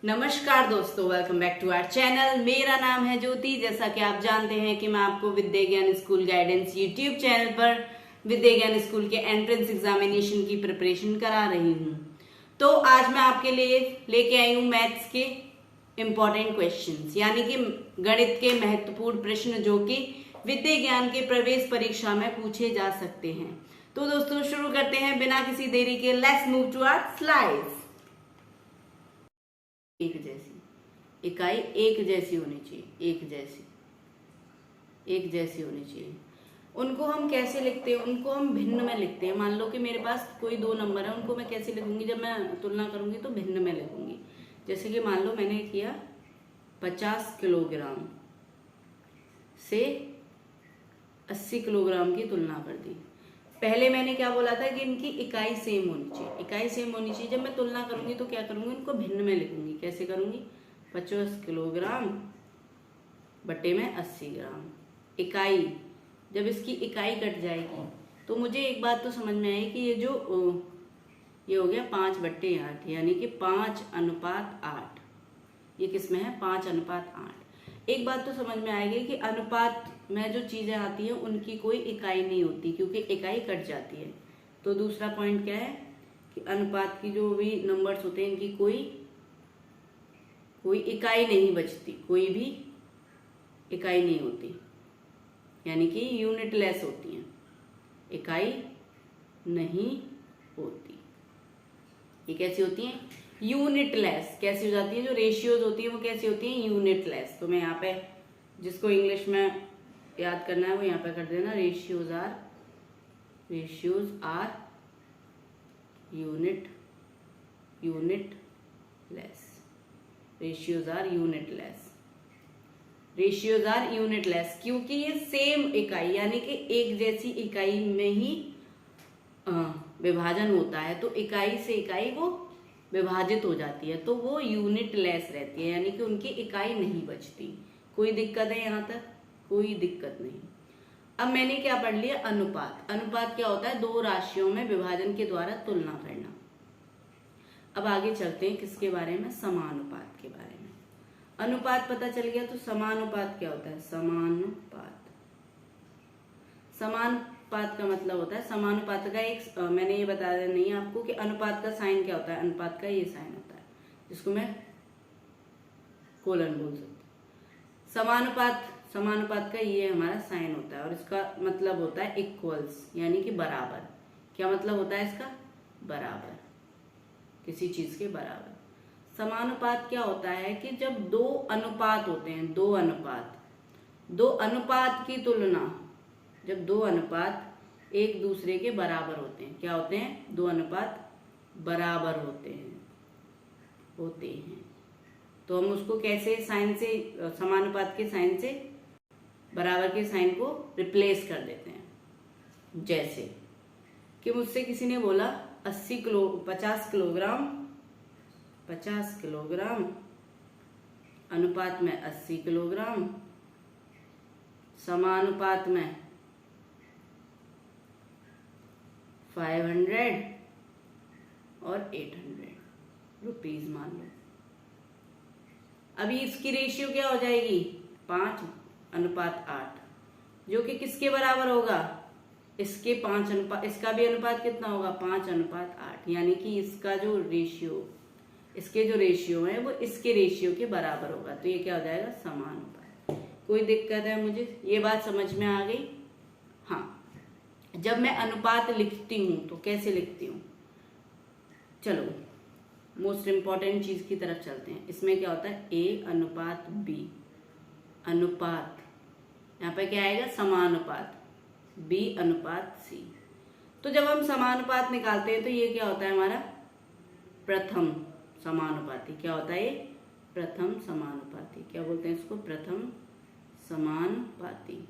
नमस्कार दोस्तों, welcome back to our channel. मेरा नाम है ज्योति। जैसा कि आप जानते हैं कि मैं आपको विद्या ज्ञान स्कूल गाइडेंस यूट्यूब चैनल पर विद्या ज्ञान स्कूल के एंट्रेंस एग्जामिनेशन की प्रिपरेशन करा रही हूँ। तो आज मैं आपके लिए लेके आई हूँ मैथ्स के इम्पोर्टेंट क्वेश्चंस, यानी कि गणित के महत्वपूर्ण प्रश्न जो कि विद्या ज्ञान के प्रवेश परीक्षा में पूछे जा सकते हैं। तो दोस्तों शुरू करते हैं बिना किसी देरी के। Let's move to our slides. एक जैसी इकाई एक जैसी होनी चाहिए, एक जैसी होनी चाहिए। उनको हम कैसे लिखते हैं? उनको हम भिन्न में लिखते हैं। मान लो कि मेरे पास कोई दो नंबर है, उनको मैं कैसे लिखूंगी? जब मैं तुलना करूंगी तो भिन्न में लिखूंगी। जैसे कि मान लो मैंने किया 50 किलोग्राम से 80 किलोग्राम की तुलना कर दी। पहले मैंने क्या बोला था कि इनकी इकाई सेम होनी चाहिए, इकाई सेम होनी चाहिए। जब मैं तुलना करूंगी तो क्या करूंगी? इनको भिन्न में लिखूंगी। कैसे करूंगी? 50 किलोग्राम बटे में 80 ग्राम। इकाई, जब इसकी इकाई कट जाएगी तो मुझे एक बात तो समझ में आई कि ये हो गया 5/8, यानी कि 5:8। ये किसमें है? 5:8। एक बात तो समझ में आएगी कि अनुपात में जो चीजें आती हैं उनकी कोई इकाई नहीं होती, क्योंकि इकाई कट जाती है। तो दूसरा पॉइंट क्या है कि अनुपात की जो भी नंबर्स होते हैं इनकी कोई इकाई नहीं बचती, कोई भी इकाई नहीं होती, यानी कि यूनिटलेस होती हैं, इकाई नहीं होती। ये कैसी होती हैं? यूनिटलेस। कैसी हो जाती है? जो रेशियोज होती है वो कैसी होती है? यूनिटलेस। तो मैं यहाँ पे जिसको इंग्लिश में याद करना है वो यहाँ पे कर देना, ratios are unitless. Ratios are unitless, क्योंकि ये सेम इकाई यानी कि एक जैसी इकाई में ही विभाजन होता है, तो इकाई से इकाई वो विभाजित हो जाती है, तो वो यूनिटलेस रहती है, यानी कि उनकी इकाई नहीं बचती। कोई दिक्कत है यहाँ तक? कोई दिक्कत नहीं। अब मैंने क्या पढ़ लिया? अनुपात। अनुपात क्या होता है? दो राशियों में विभाजन के द्वारा तुलना करना। अब आगे चलते हैं किसके बारे में? समानुपात के बारे में। अनुपात पता चल गया, तो समानुपात क्या होता है? समानुपात का मतलब होता है, समानुपात का एक मैंने ये बताया नहीं आपको कि अनुपात का साइन क्या होता है। अनुपात का ये साइन होता है जिसको मैं कोलन बोल सकती हूँ। समानुपात का ये हमारा साइन होता है और इसका मतलब होता है इक्वल्स, यानी कि बराबर। क्या मतलब होता है इसका? बराबर, किसी चीज के बराबर। समानुपात क्या होता है कि जब दो अनुपात होते हैं, दो अनुपात की तुलना, जब दो अनुपात एक दूसरे के बराबर होते हैं। क्या होते हैं? दो अनुपात बराबर होते हैं। तो हम उसको कैसे साइन से, समानुपात के साइन से बराबर के साइन को रिप्लेस कर देते हैं। जैसे कि मुझसे किसी ने बोला 50 किलोग्राम अनुपात में 80 किलोग्राम समानुपात में 500 और 800 रुपीज मान लो। अभी इसकी रेशियो क्या हो जाएगी? 5:8, जो कि किसके बराबर होगा? इसके इसका भी अनुपात कितना होगा? 5:8, यानी कि इसका जो रेशियो, इसके जो रेशियो है वो इसके रेशियो के बराबर होगा। तो ये क्या हो जाएगा? समानुपात। कोई दिक्कत है? मुझे ये बात समझ में आ गई? हाँ। जब मैं अनुपात लिखती हूं तो कैसे लिखती हूं? चलो मोस्ट इंपॉर्टेंट चीज की तरफ चलते हैं। इसमें क्या होता है? A/B अनुपात, यहाँ पे क्या आएगा? समानुपात। B/C। तो जब हम समानुपात निकालते हैं तो ये क्या होता है हमारा? प्रथम समानुपाती। क्या होता है ये? प्रथम समानुपाती। क्या बोलते हैं इसको? प्रथम समानुपाती।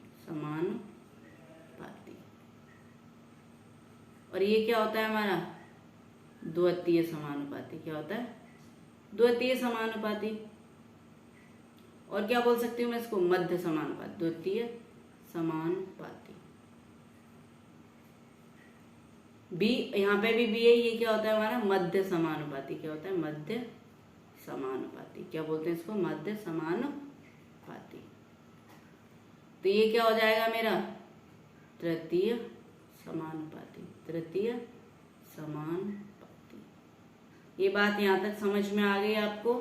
और ये क्या होता है हमारा? द्वितीय समानुपाती। क्या होता है? द्वितीय समानुपाती। और क्या बोल सकती हूँ मैं इसको? मध्य समानुपाती। द्वितीय समानुपाती। बी, यहाँ पे भी बी है। ये क्या होता है हमारा? मध्य समानुपाती। क्या होता है? मध्य समानुपाती। क्या बोलते हैं इसको? मध्य समानुपाती। तो ये क्या हो जाएगा मेरा? तृतीय समानुपाती। तृतीय समानुपाती। ये बात यहाँ तक समझ में आ गई आपको?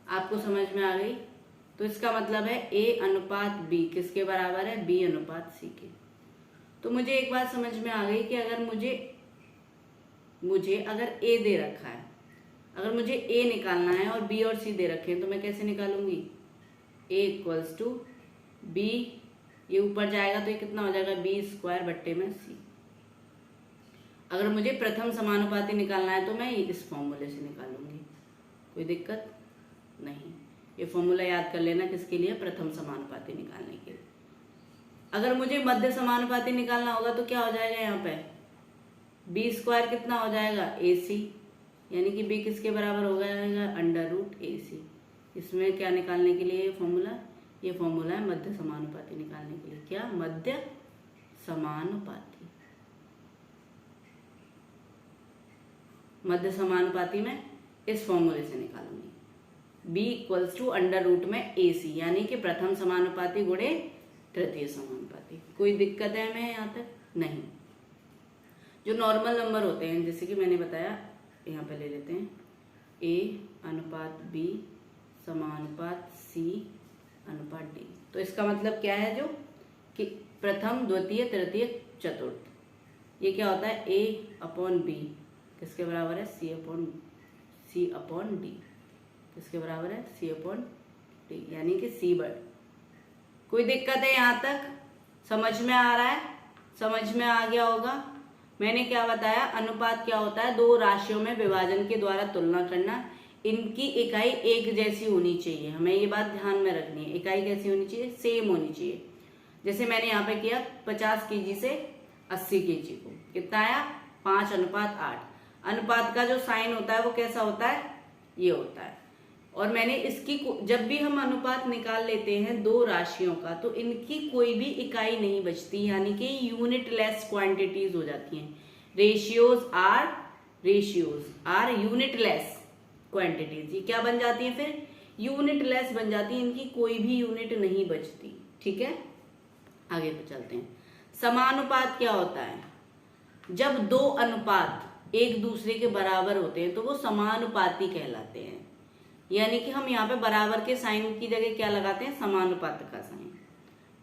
आपको समझ में आ गई? तो इसका मतलब है A अनुपात B किसके बराबर है? B अनुपात C के। तो मुझे एक बात समझ में आ गई कि अगर मुझे अगर A दे रखा है, अगर मुझे A निकालना है और B और C दे रखे हैं, तो मैं कैसे निकालूंगी? A इक्वल्स टू B, ये ऊपर जाएगा तो ये कितना हो जाएगा? B स्क्वायर बट्टे में C। अगर मुझे प्रथम समानुपाती निकालना है तो मैं इस फॉर्मूले से निकालूंगी, कोई दिक्कत नहीं। ये फॉर्मूला याद कर लेना किसके लिए? प्रथम समानुपाती निकालने के लिए। अगर मुझे मध्य समानुपाती निकालना होगा तो क्या हो जाएगा? यहाँ पे B स्क्वायर कितना हो जाएगा? AC, यानी कि B किसके बराबर हो जाएगा? Under root AC। इसमें क्या निकालने के लिए? ये फॉर्मूला है मध्य समानुपाती निकालने के लिए। क्या? मध्य समानुपाती। मध्य समानुपाती में इस फॉर्मूले से निकालूंगी। B equals to under root में AC, यानी कि प्रथम समानुपाती गुणे तृतीय समानुपाती। कोई दिक्कत है हमें यहाँ तक? नहीं। जो नॉर्मल नंबर होते हैं, जैसे कि मैंने बताया, यहाँ पे ले लेते हैं A अनुपात B समानुपात C अनुपात D। तो इसका मतलब क्या है? जो कि प्रथम, द्वितीय, तृतीय, चतुर्थ, ये क्या होता है? A अपॉन B किसके बराबर है? C अपॉन D किसके बराबर है? C अपॉन D, यानी कि C बड़। कोई दिक्कत है यहाँ तक? समझ में आ रहा है? समझ में आ गया होगा। मैंने क्या बताया? अनुपात क्या होता है? दो राशियों में विभाजन के द्वारा तुलना करना। इनकी इकाई एक जैसी होनी चाहिए, हमें ये बात ध्यान में रखनी है। इकाई कैसी होनी चाहिए? सेम होनी चाहिए। जैसे मैंने यहाँ पे किया 50 kg से 80 kg को, कितना आया? 5 अनुपात 8। अनुपात का जो साइन होता है वो कैसा होता है? ये होता है। और मैंने इसकी, जब भी हम अनुपात निकाल लेते हैं दो राशियों का, तो इनकी कोई भी इकाई नहीं बचती, यानी कि यूनिटलेस क्वांटिटीज हो जाती हैं। Ratios are unitless quantities. ये क्या बन जाती है फिर? यूनिटलेस बन जाती है, इनकी कोई भी यूनिट नहीं बचती। ठीक है, आगे पे चलते हैं। समानुपात क्या होता है? जब दो अनुपात एक दूसरे के बराबर होते हैं तो वो समानुपाती कहलाते हैं। यानी कि हम यहाँ पे बराबर के साइन की जगह क्या लगाते हैं? समानुपात का साइन।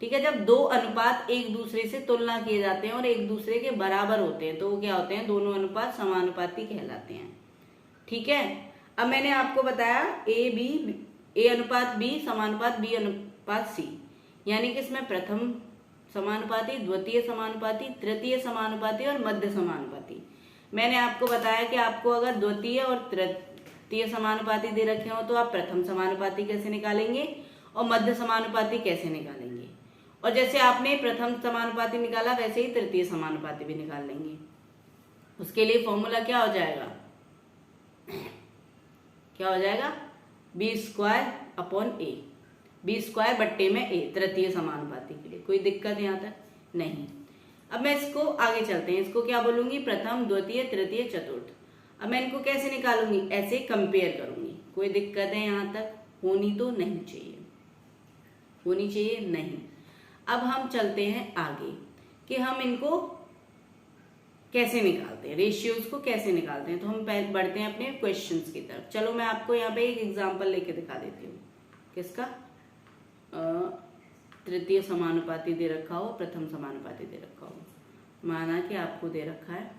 ठीक है, जब दो अनुपात एक दूसरे से तुलना किए जाते हैं और एक दूसरे के बराबर होते हैं तो वो क्या होते हैं? दोनों अनुपात समानुपाती कहलाते हैं। ठीक है, अब मैंने आपको बताया ए अनुपात बी समानुपात बी अनुपात सी, यानी कि इसमें प्रथम समानुपाती, द्वितीय समानुपाती, तृतीय समानुपाती और मध्य समानुपाती। मैंने आपको बताया कि आपको अगर द्वितीय और तृतीय समानुपाती दे रखे हो तो आप प्रथम समानुपाती कैसे निकालेंगे और मध्य समानुपाती कैसे निकालेंगे, और जैसे आपने प्रथम समानुपाती निकाला वैसे ही तृतीय समानुपाती भी निकाल लेंगे। उसके लिए फॉर्मूला क्या हो जाएगा? क्या हो जाएगा? बी स्क्वायर अपॉन ए, बी स्क्वायर बट्टे में ए, तृतीय समानुपाती के लिए। कोई दिक्कत यहाँ तक? नहीं। अब मैं इसको आगे चलते हैं, इसको क्या बोलूंगी? प्रथम, द्वितीय, तृतीय, चतुर्थ। अब मैं इनको कैसे निकालूंगी? ऐसे कंपेयर करूंगी। कोई दिक्कत है यहाँ तक? होनी तो नहीं चाहिए, होनी चाहिए नहीं। अब हम चलते हैं आगे कि हम इनको कैसे निकालते हैं, रेशियोज को कैसे निकालते हैं। तो हम बढ़ते हैं अपने क्वेश्चंस की तरफ। चलो मैं आपको यहाँ पे एक एग्जांपल लेके दिखा देती हूँ। किसका? तृतीय समानुपाती दे रखा हो, प्रथम समानुपाती दे रखा हो। माना कि आपको दे रखा है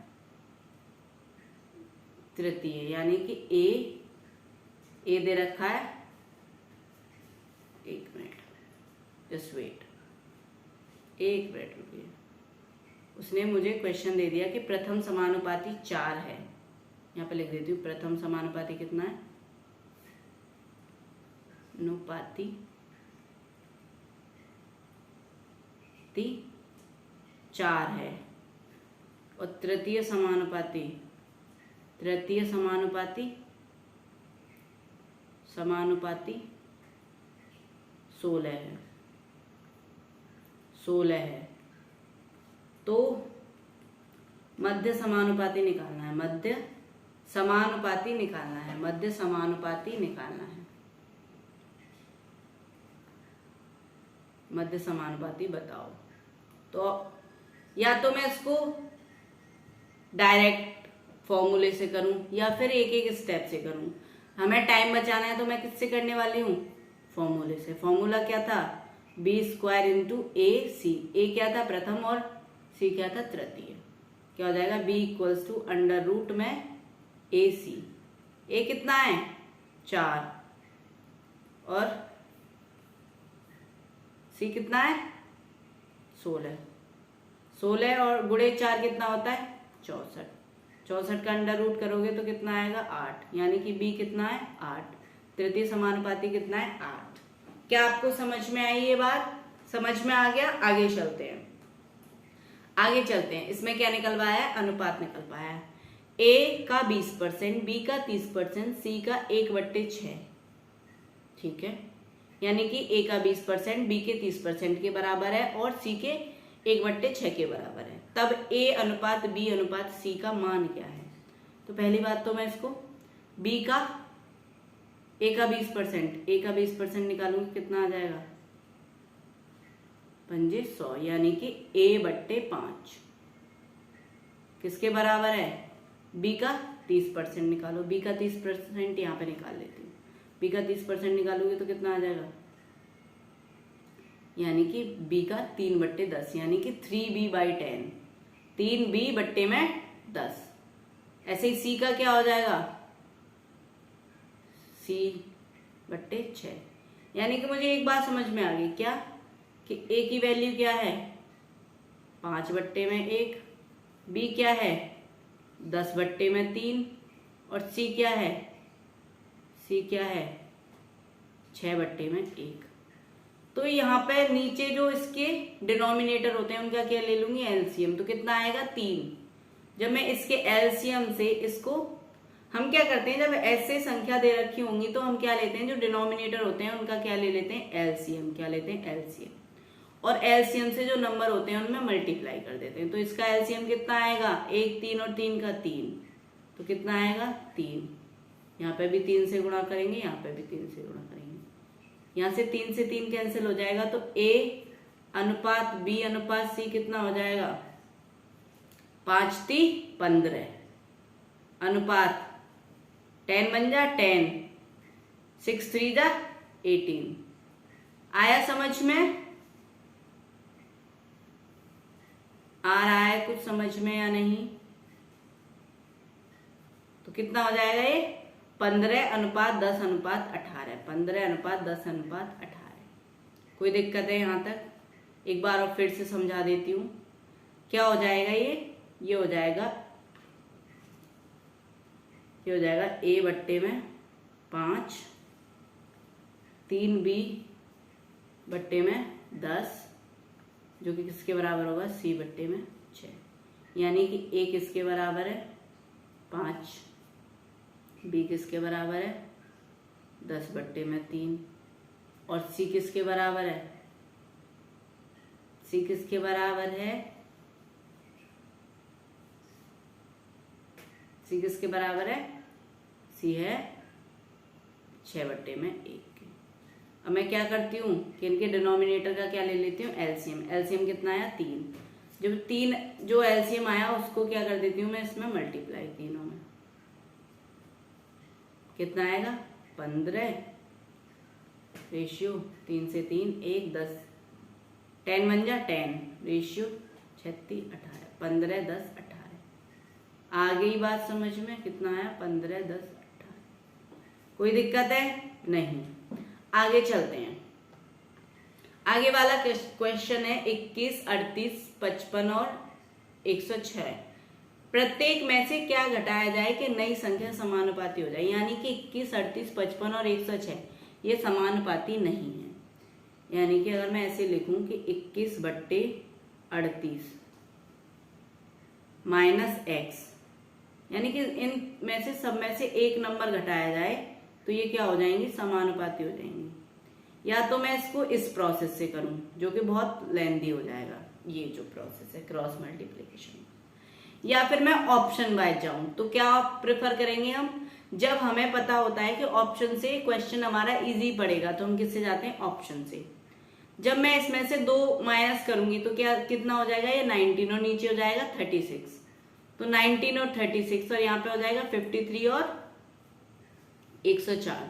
तृतीय, यानी कि ए दे रखा है। एक मिनट, जस्ट वेट, एक मिनट रुकिए। उसने मुझे क्वेश्चन दे दिया कि प्रथम समानुपाती 4 है। यहाँ पे लिख देती हूँ, प्रथम समानुपाती कितना है? अनुपाती 4 है, और तृतीय समानुपाती 16 है, 16 है। तो मध्य समानुपाती निकालना है, मध्य समानुपाती निकालना है, मध्य समानुपाती निकालना है। मध्य समानुपाती बताओ। तो या तो मैं इसको डायरेक्ट फॉर्मूले से करूं या फिर एक एक स्टेप से करूं। हमें टाइम बचाना है तो मैं किससे करने वाली हूं? फॉर्मूले से। फॉर्मूला क्या था? बी स्क्वायर इंटू ए सी। ए क्या था? प्रथम और सी क्या था? तृतीय। क्या हो जाएगा? B equals to under root में ए सी। ए कितना है? 4 और सी कितना है? 16। 16 और गुणे 4 कितना होता है? 64। 64 का अंडर रूट करोगे तो कितना आएगा? 8। यानी कि बी कितना है? 8। तृतीय समानुपाती कितना है? 8। क्या आपको समझ में आई ये बात? समझ में आ गया? आगे चलते हैं। आगे चलते हैं। इसमें क्या निकल पाया है? अनुपात निकल पाया है। ए का 20%, बी का 30%, सी का 1/6। ठीक है, यानी कि ए का 20% बी के 30% के बराबर है और सी के 1/6 के बराबर है। तब ए अनुपात बी अनुपात सी का मान क्या है? तो पहली बात तो मैं इसको बी का ए का 20% निकालूंगी, कितना आ जाएगा? 5 100, यानी कि A/5 किसके बराबर है? बी का 30% निकालो। बी का 30% यहाँ पे निकाल लेती हूँ। बी का 30% निकालोगे तो कितना आ जाएगा? यानी कि बी का 3/10, यानी कि 3B/10। 3B/10। ऐसे ही सी का क्या हो जाएगा? C/6। यानी कि मुझे एक बात समझ में आ गई, क्या? कि ए की वैल्यू क्या है? 5/1। बी क्या है? 10/3। और सी क्या है? सी क्या है? 6/1। तो यहाँ पे नीचे जो इसके डिनोमिनेटर होते हैं उनका क्या ले लूंगी? एलसीएम। तो कितना आएगा? 3। जब मैं इसके एलसीएम से इसको, हम क्या करते हैं, जब ऐसे संख्या दे रखी होंगी तो हम क्या लेते हैं? जो डिनोमिनेटर होते हैं उनका क्या ले लेते हैं? एलसीएम। क्या लेते हैं? एलसीएम। और एलसीएम से जो नंबर होते हैं उनमें मल्टीप्लाई कर देते हैं। तो इसका एलसीएम कितना आएगा? 1 3 और 3 का 3। तो कितना आएगा? 3। यहाँ पे भी 3 से गुणा करेंगे, यहाँ पे भी 3 से गुणा करेंगे। यहाँ से 3 से 3 कैंसिल हो जाएगा, तो ए अनुपात बी अनुपात सी कितना हो जाएगा? 5 3 15 अनुपात 10 बन जा 10, 6 3 जा 18। आया समझ में? आ रहा है कुछ समझ में या नहीं? तो कितना हो जाएगा ये? 15:10:18। 15:10:18। कोई दिक्कत है यहाँ तक? एक बार और फिर से समझा देती हूँ। क्या हो जाएगा ये हो जाएगा A/5, 3B/10, जो कि किसके बराबर होगा? C/6। यानी कि A किसके बराबर है? 5। B किसके बराबर है? 10/3। और C किसके बराबर है? C किसके बराबर है? C किसके बराबर है? C है 6/1 के। अब मैं क्या करती हूँ कि इनके डिनोमिनेटर का क्या ले लेती हूँ? एलसीएम। एलसीएम कितना आया? 3। जब 3 जो एलसीएम आया उसको क्या कर देती हूँ मैं इसमें? मल्टीप्लाई। तीनों में कितना आएगा? 15 रेशियो 3 से 3 1 10, 10 बन जा 10 रेशियो 36 18। 15 10 18। आ गई बात समझ में? कितना आया? 15 10 18। कोई दिक्कत है? नहीं। आगे चलते हैं। आगे वाला क्वेश्चन है 21 38 55 और 106। प्रत्येक में से क्या घटाया जाए कि नई संख्या समानुपाती हो जाए? यानी कि 21 38 55 और 106 ये समानुपाती नहीं है। यानी कि अगर मैं ऐसे लिखूं कि 21/38 माइनस x, यानी कि इन में से सब में से एक नंबर घटाया जाए तो ये क्या हो जाएंगी? समानुपाती हो जाएंगी। या तो मैं इसको इस प्रोसेस से करूं जो कि बहुत लेंथी हो जाएगा, ये जो प्रोसेस है क्रॉस मल्टीप्लिकेशन, या फिर मैं ऑप्शन वाइज जाऊं। तो क्या प्रेफर करेंगे हम? जब हमें पता होता है कि ऑप्शन से क्वेश्चन हमारा इजी पड़ेगा तो हम किससे जाते हैं? ऑप्शन से। जब मैं इसमें से 2 माइनस करूंगी तो क्या कितना हो जाएगा? ये 19 और नीचे हो जाएगा 36। तो 19 और 36 और यहाँ पे हो जाएगा 53 और 104।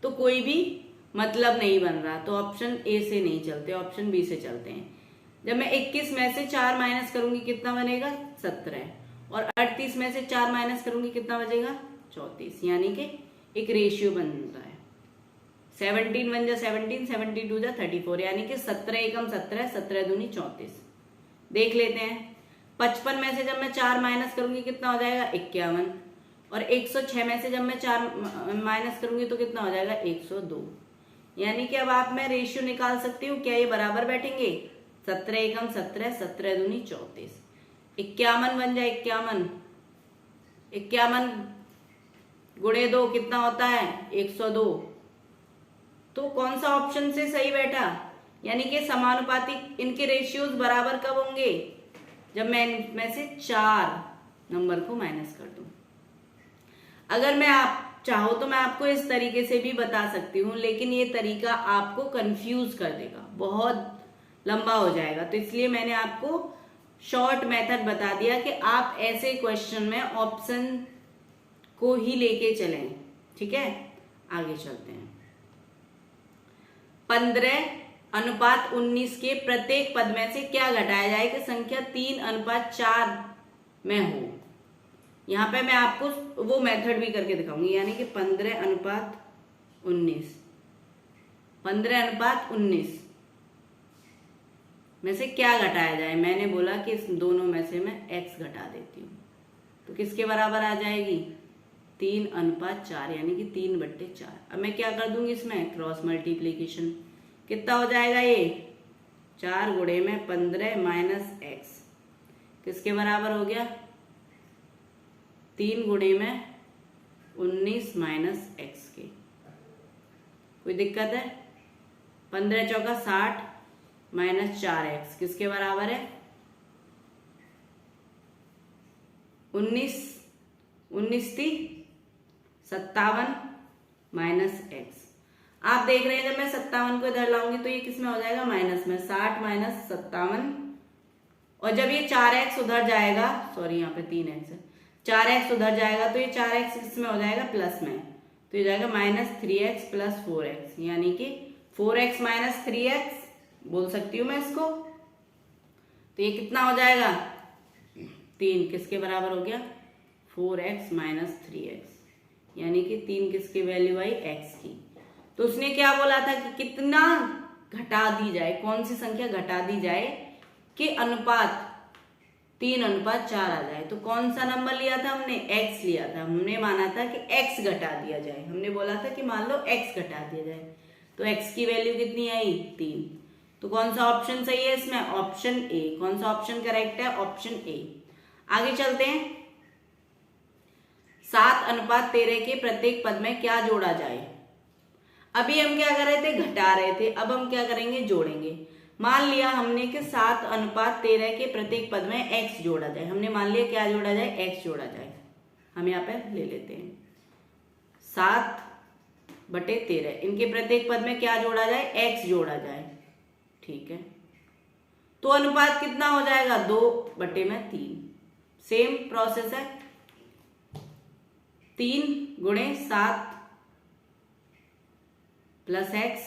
तो कोई भी मतलब नहीं बन रहा, तो ऑप्शन ए से नहीं चलते, ऑप्शन बी से चलते हैं। जब मैं 21 में से 4 माइनस करूंगी कितना बनेगा? 17। और 38 में से 4 माइनस करूंगी कितना बचेगा? 34। यानी कि एक रेशियो बन रहा है। 17 1 जा 17, 72 जा 34, यानी कि 17 एकम 17, 17 दूनी 34। देख लेते हैं। 55 में से जब मैं 4 माइनस करूंगी कितना हो जाएगा? 51। और 106 में से जब मैं 4 माइनस करूंगी तो कितना हो जाएगा? 102। यानी कि अब आप मैं रेशियो निकाल सकती हूँ। क्या ये बराबर बैठेंगे? 17 एकम 17, 17 दूनी 34। 51 बन जाए 51। 51 गुणे 2 कितना होता है? 102। तो कौन सा ऑप्शन से सही बैठा? यानी कि समानुपाती इनके रेशियोज बराबर कब होंगे? जब मैं इनमें से 4 नंबर को माइनस कर दूं। अगर मैं आप चाहो तो मैं आपको इस तरीके से भी बता सकती हूँ, लेकिन ये तरीका आपको कंफ्यूज कर देगा, बहुत लंबा हो जाएगा। तो इसलिए मैंने आपको शॉर्ट मेथड बता दिया कि आप ऐसे क्वेश्चन में ऑप्शन को ही लेके चलें। ठीक है, आगे चलते हैं। 15:19 के प्रत्येक पद में से क्या घटाया जाए कि संख्या 3:4 में हो। यहां पे मैं आपको वो मेथड भी करके दिखाऊंगी, यानी कि 15:19 में से क्या घटाया जाए। मैंने बोला कि इस दोनों में से मैं x घटा देती हूँ, तो किसके बराबर आ जाएगी? 3:4, यानी कि 3/4। अब मैं क्या कर दूंगी इसमें? Cross multiplication. कितना हो जाएगा ये? 4 गुणे में 15 माइनस x किसके बराबर हो गया? 3 गुणे में 19 माइनस x के। कोई दिक्कत है? 15 चौका 60 माइनस 4x किसके बराबर है? 19 थी 57 माइनस x। आप देख रहे हैं जब मैं 57 को इधर लाऊंगी तो ये किसमें हो जाएगा? माइनस में। 60 माइनस 57, और जब ये 4x उधर जाएगा, सॉरी यहाँ पे 3x है, 4x उधर जाएगा तो ये 4x किसमें हो जाएगा? प्लस में। तो ये जाएगा -3x प्लस 4x, यानी कि 4x माइनस 3x बोल सकती हूँ मैं इसको। तो ये कितना हो जाएगा? 3 किसके बराबर हो गया? 4x माइनस 3x, यानी कि 3 किसकी वैल्यू आई? x की। तो उसने क्या बोला था कि कितना घटा दी जाए, कौन सी संख्या घटा दी जाए कि अनुपात 3:4 आ जाए। तो कौन सा नंबर लिया था हमने? x लिया था। हमने माना था कि x घटा दिया जाए। हमने बोला था कि मान लो x घटा दिया जाए, तो x की वैल्यू कितनी आई? 3। तो कौन सा ऑप्शन सही है इसमें? Option A. कौन सा ऑप्शन करेक्ट है? Option A. आगे चलते हैं। 7:13 के प्रत्येक पद में क्या जोड़ा जाए। अभी हम क्या कर रहे थे? घटा रहे थे। अब हम क्या करेंगे? जोड़ेंगे। मान लिया हमने कि 7:13 के प्रत्येक पद में x जोड़ा जाए। हमने मान लिया क्या जोड़ा जाए? x जोड़ा जाए। हम यहाँ पे ले लेते हैं 7/13, इनके प्रत्येक पद में क्या जोड़ा जाए? x जोड़ा जाए। ठीक है, तो अनुपात कितना हो जाएगा? 2/3। सेम प्रोसेस है। 3 गुणे 7 प्लस x,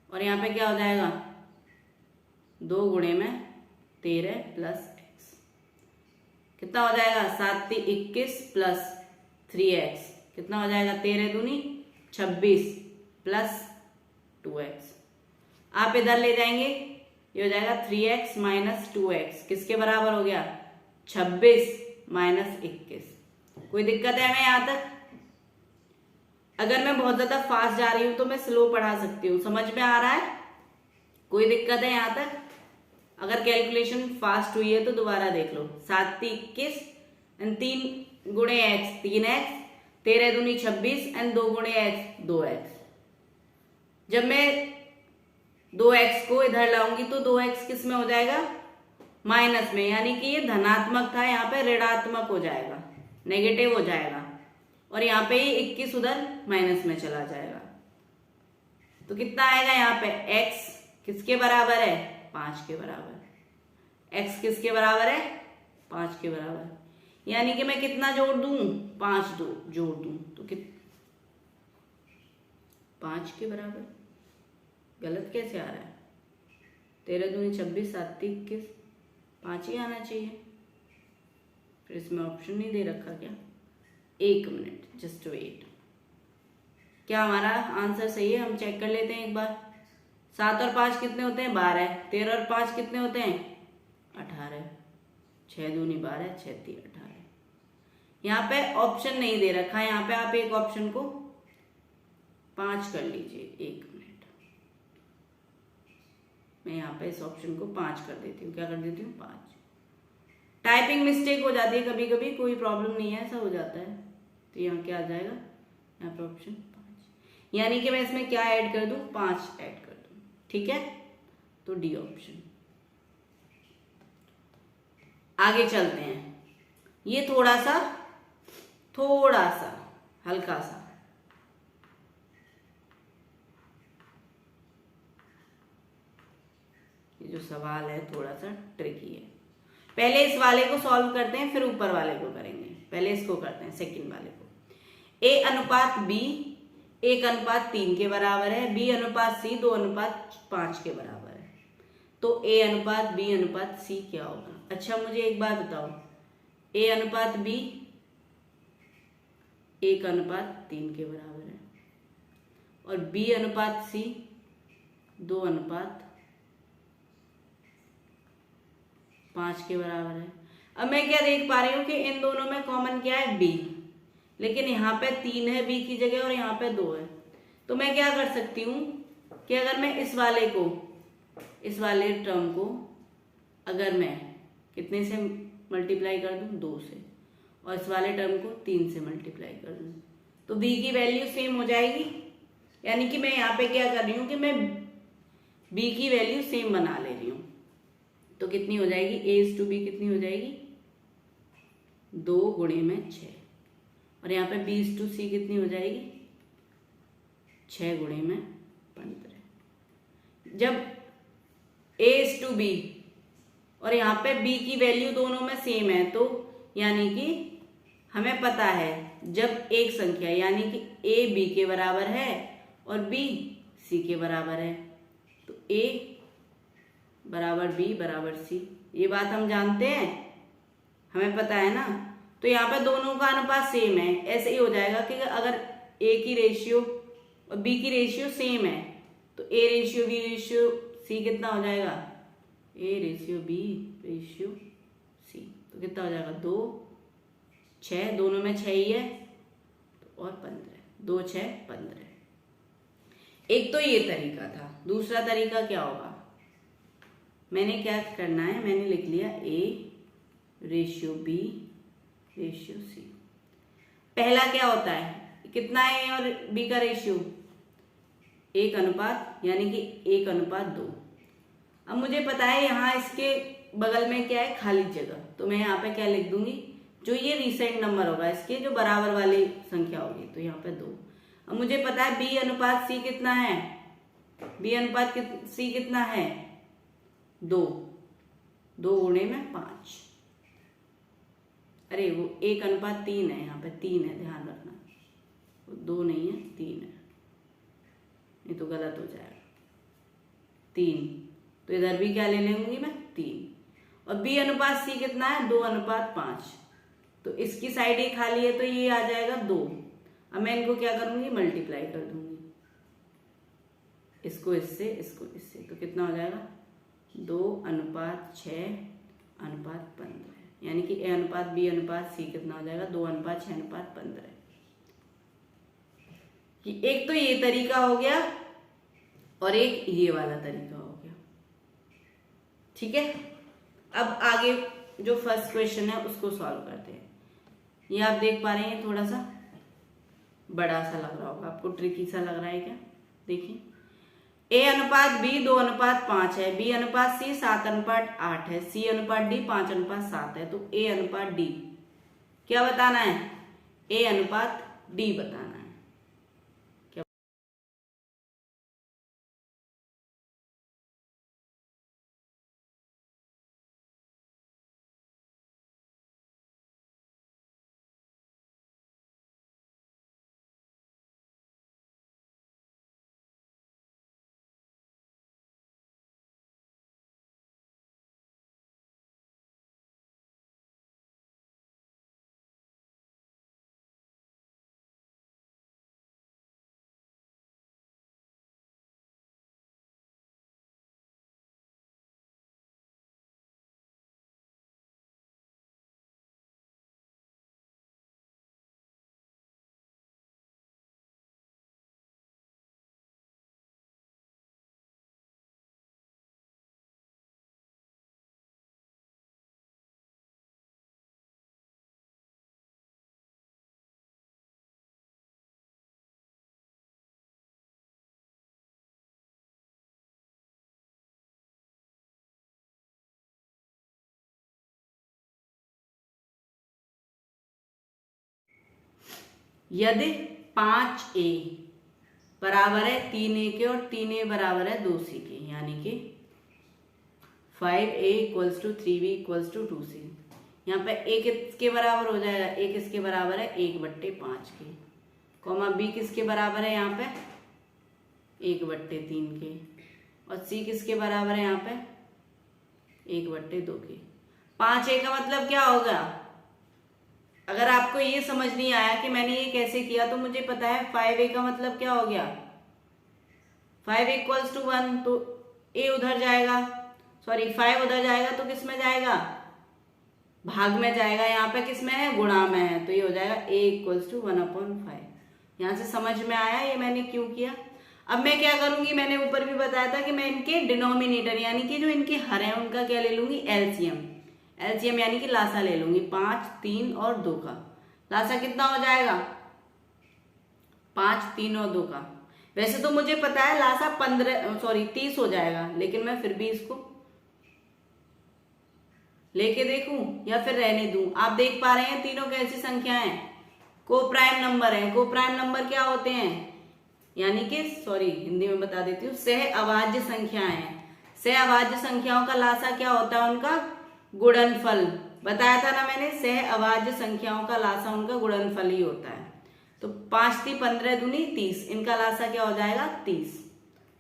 और यहाँ पे क्या हो जाएगा? 2 गुणे में 13 प्लस x कितना हो जाएगा? 7 × 21 प्लस 3x कितना हो जाएगा? 13 दूनी 26 प्लस 2x। आप इधर ले जाएंगे, ये हो जाएगा 3x माइनस 2x किसके बराबर हो गया? 26 माइनस 21। कोई दिक्कत है हमें यहाँ तक? अगर मैं बहुत ज्यादा फास्ट जा रही हूं तो मैं स्लो पढ़ा सकती हूँ। समझ में आ रहा है? कोई दिक्कत है यहाँ तक? अगर कैलकुलेशन फास्ट हुई है तो दोबारा देख लो। 7 × 21 एंड 3 गुणे x 3x, 13 दूनी 26 एंड 2 गुणे x 2x। जब मैं 2x को इधर लाऊंगी तो 2x किस में हो जाएगा? माइनस में, यानी कि ये धनात्मक था, यहाँ पे ऋणात्मक हो जाएगा, नेगेटिव हो जाएगा, और यहाँ पे ये 21 उधर माइनस में चला जाएगा। तो कितना आएगा यहाँ पे, x किसके बराबर है, 5 के बराबर। x किसके बराबर है, 5 के बराबर, यानी कि मैं कितना जोड़ दूं, 5 जोड़ दूं तो 5 के बराबर। गलत कैसे आ रहा है, 13 दूनी 26, 7 21, 5 ही आना चाहिए। फिर इसमें ऑप्शन नहीं दे रखा क्या, 1 मिनट, जस्ट वेट। क्या हमारा आंसर सही है, हम चेक कर लेते हैं एक बार। 7 और 5 कितने होते हैं, 12। 13 और 5 कितने होते हैं, 18। 6 दूनी 12, 6 3 18। यहाँ पे ऑप्शन नहीं दे रखा है, यहाँ पे आप एक ऑप्शन को 5 कर लीजिए। 1 मिनट, मैं यहाँ पे इस ऑप्शन को 5 कर देती हूँ। क्या कर देती हूँ, 5। टाइपिंग मिस्टेक हो जाती है कभी कभी, कोई प्रॉब्लम नहीं है, ऐसा हो जाता है। तो यहाँ क्या आ जाएगा, यहाँ पे ऑप्शन 5, यानी कि मैं इसमें क्या ऐड कर दूं, 5 ऐड कर दूं। ठीक है, तो डी ऑप्शन। आगे चलते हैं, ये थोड़ा सा हल्का सा, ये जो सवाल है थोड़ा सा ट्रिकी है। पहले इस वाले को सॉल्व करते हैं, फिर ऊपर वाले को करेंगे। पहले इसको करते हैं, सेकंड वाले को। a अनुपात b 1:3 के बराबर है, b अनुपात c 2:5 के बराबर है। तो a अनुपात b अनुपात c क्या होगा। अच्छा मुझे एक बात बताओ, a अनुपात b 1:3 के बराबर है और b अनुपात c 2:5 के बराबर है। अब मैं क्या देख पा रही हूँ कि इन दोनों में कॉमन क्या है, b, लेकिन यहाँ पे 3 है b की जगह और यहाँ पे 2 है। तो मैं क्या कर सकती हूँ कि अगर मैं इस वाले टर्म को अगर मैं कितने से मल्टीप्लाई कर दूं, 2 से, और इस वाले टर्म को 3 से मल्टीप्लाई कर दूं, तो b की वैल्यू सेम हो जाएगी। यानी कि मैं यहाँ पे क्या कर रही हूँ कि मैं b की वैल्यू सेम बना ले रही हूँ। तो कितनी हो जाएगी, a/b कितनी हो जाएगी, 2 × 6, और यहाँ पे b/c कितनी हो जाएगी, 6 × 15। जब a/b और यहाँ पे b की वैल्यू दोनों में सेम है, तो यानी कि हमें पता है जब एक संख्या यानी कि a b के बराबर है और b c के बराबर है, तो a बराबर b बराबर c, ये बात हम जानते हैं, हमें पता है ना। तो यहाँ पे दोनों का अनुपात सेम है। ऐसे ही हो जाएगा कि अगर a की रेशियो और b की रेशियो सेम है तो a/b/c कितना हो जाएगा, a/b/c, तो कितना हो जाएगा, 2 6, दोनों में 6 ही है, और 15, 2 6 15। एक तो ये तरीका था। दूसरा तरीका क्या होगा, मैंने क्या करना है, मैंने लिख लिया a/b/c। पहला क्या होता है, कितना है a और b का रेशियो, 1 यानी कि 1:2। अब मुझे पता है यहाँ इसके बगल में क्या है, खाली जगह, तो मैं यहाँ पे क्या लिख दूंगी, जो ये रिसेंट नंबर होगा इसके जो बराबर वाली संख्या होगी, तो यहाँ पे 2। अब मुझे पता है b अनुपात c कितना है, b अनुपात c कितना है, 2 × 5। अरे वो 1:3 है, यहाँ पे 3 है, ध्यान रखना, 2 नहीं है, 3 है, नहीं तो गलत हो जाएगा। 3, तो इधर भी क्या ले लेंगी मैं, 3। और b अनुपात c कितना है, 2:5, तो इसकी साइड ही खाली है, तो ये आ जाएगा 2। अब मैं इनको क्या करूंगी, मल्टीप्लाई कर दूंगी, इसको इससे, इसको इससे, तो कितना हो जाएगा, 2:6:15, यानी कि a अनुपात b अनुपात c कितना हो जाएगा, 2:6:15। कि एक तो ये तरीका हो गया और एक ये वाला तरीका हो गया। ठीक है, अब आगे जो फर्स्ट क्वेश्चन है उसको सॉल्व करते हैं। ये आप देख पा रहे हैं, थोड़ा सा बड़ा सा लग रहा होगा आपको, ट्रिकी सा लग रहा है क्या, देखिए A अनुपात B 2:5 है, B अनुपात C 7:8 है, C अनुपात D 5:7 है। तो A अनुपात D क्या बताना है? A अनुपात D बताना है। क्या? यदि 5A बराबर है 3A के और 3A बराबर है 2C के, यानी कि 5A = 3B = 2C। यहाँ पे A किसके बराबर हो जाएगा? A किसके बराबर है? 1/5 के, कॉमा B किसके बराबर है? यहाँ पे 1/3 के, और C किसके बराबर है? यहाँ पे 1/2 के। 5A का मतलब क्या होगा? अगर आपको ये समझ नहीं आया कि मैंने ये कैसे किया, तो मुझे पता है 5A का मतलब क्या हो गया। 5A = 1, तो A उधर जाएगा, सॉरी 5 उधर जाएगा, तो किस में जाएगा? भाग में जाएगा। यहाँ पे किस में है? गुणा में है, तो ये हो जाएगा A = 1/5। यहाँ से समझ में आया ये मैंने क्यों किया। अब मैं क्या करूंगी, मैंने ऊपर भी बताया था कि मैं इनके डिनोमिनेटर यानी कि जो इनके हर हैं उनका क्या ले लूंगी? एलसीएम। एलसीएम यानी कि लासा ले लूंगी। 5, 3 और 2 का लासा कितना हो जाएगा? 5, 3 और 2 का। वैसे तो मुझे पता है लासा 30 हो जाएगा, लेकिन मैं फिर भी इसको लेके देखूं या फिर रहने दूं। आप देख पा रहे हैं तीनों कैसी संख्याएं हैं? को प्राइम नंबर है। को प्राइम नंबर क्या होते हैं? यानी कि हिंदी में बता देती हूँ, सह अभाज्य संख्याएं हैं। सह अभाज्य संख्याओं का लासा क्या होता है? उनका गुणनफल। बताया था ना मैंने, सह अभाज्य संख्याओं का लासा उनका गुणनफल ही होता है। तो 5 × 15 = 30, इनका लासा क्या हो जाएगा? 30।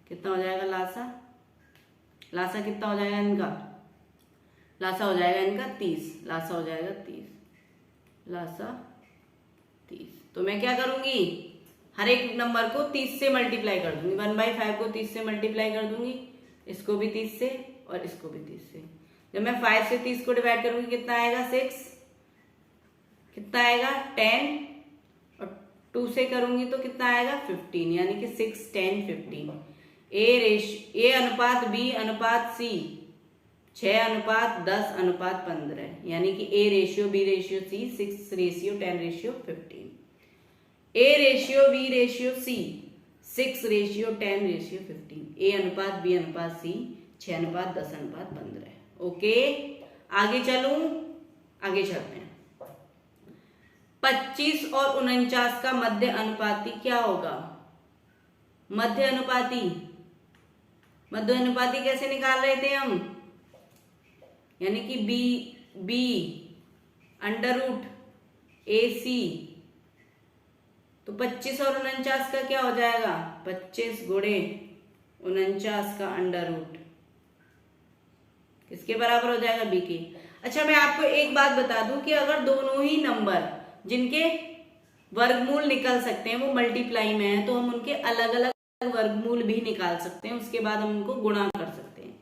कितना हो जाएगा लासा? लासा कितना हो जाएगा इनका? लासा हो जाएगा इनका 30। लासा हो जाएगा 30। लासा 30। तो मैं क्या करूंगी? हर एक नंबर को 30 से मल्टीप्लाई कर दूंगी। 1/5 को 30 से मल्टीप्लाई कर दूंगी, इसको भी 30 से और इसको भी 30 से। जब मैं 5 से 30 को डिवाइड करूंगी कितना आएगा? 6। कितना आएगा? 10। और 2 से करूंगी तो कितना आएगा? 15, यानी कि 6, 10, 15। A अनुपात B अनुपात C 6:10:15, यानी कि A/B/C 6:10:15। A/B/C 6:10:15। A अनुपात B अनुपात C 6:10:15। ओके, आगे चलूं? आगे चलते हैं। 25 और 49 का मध्य अनुपाती क्या होगा? मध्य अनुपाती कैसे निकाल रहे थे हम? यानी कि B √AC। तो 25 और 49 का क्या हो जाएगा? 25 × 49 का √ किसके बराबर हो जाएगा? B के। अच्छा, मैं आपको एक बात बता दूं कि अगर दोनों ही नंबर जिनके वर्गमूल निकल सकते हैं वो मल्टीप्लाई में है, तो हम उनके अलग अलग वर्गमूल भी निकाल सकते हैं। उसके बाद हम उनको गुणा कर सकते हैं।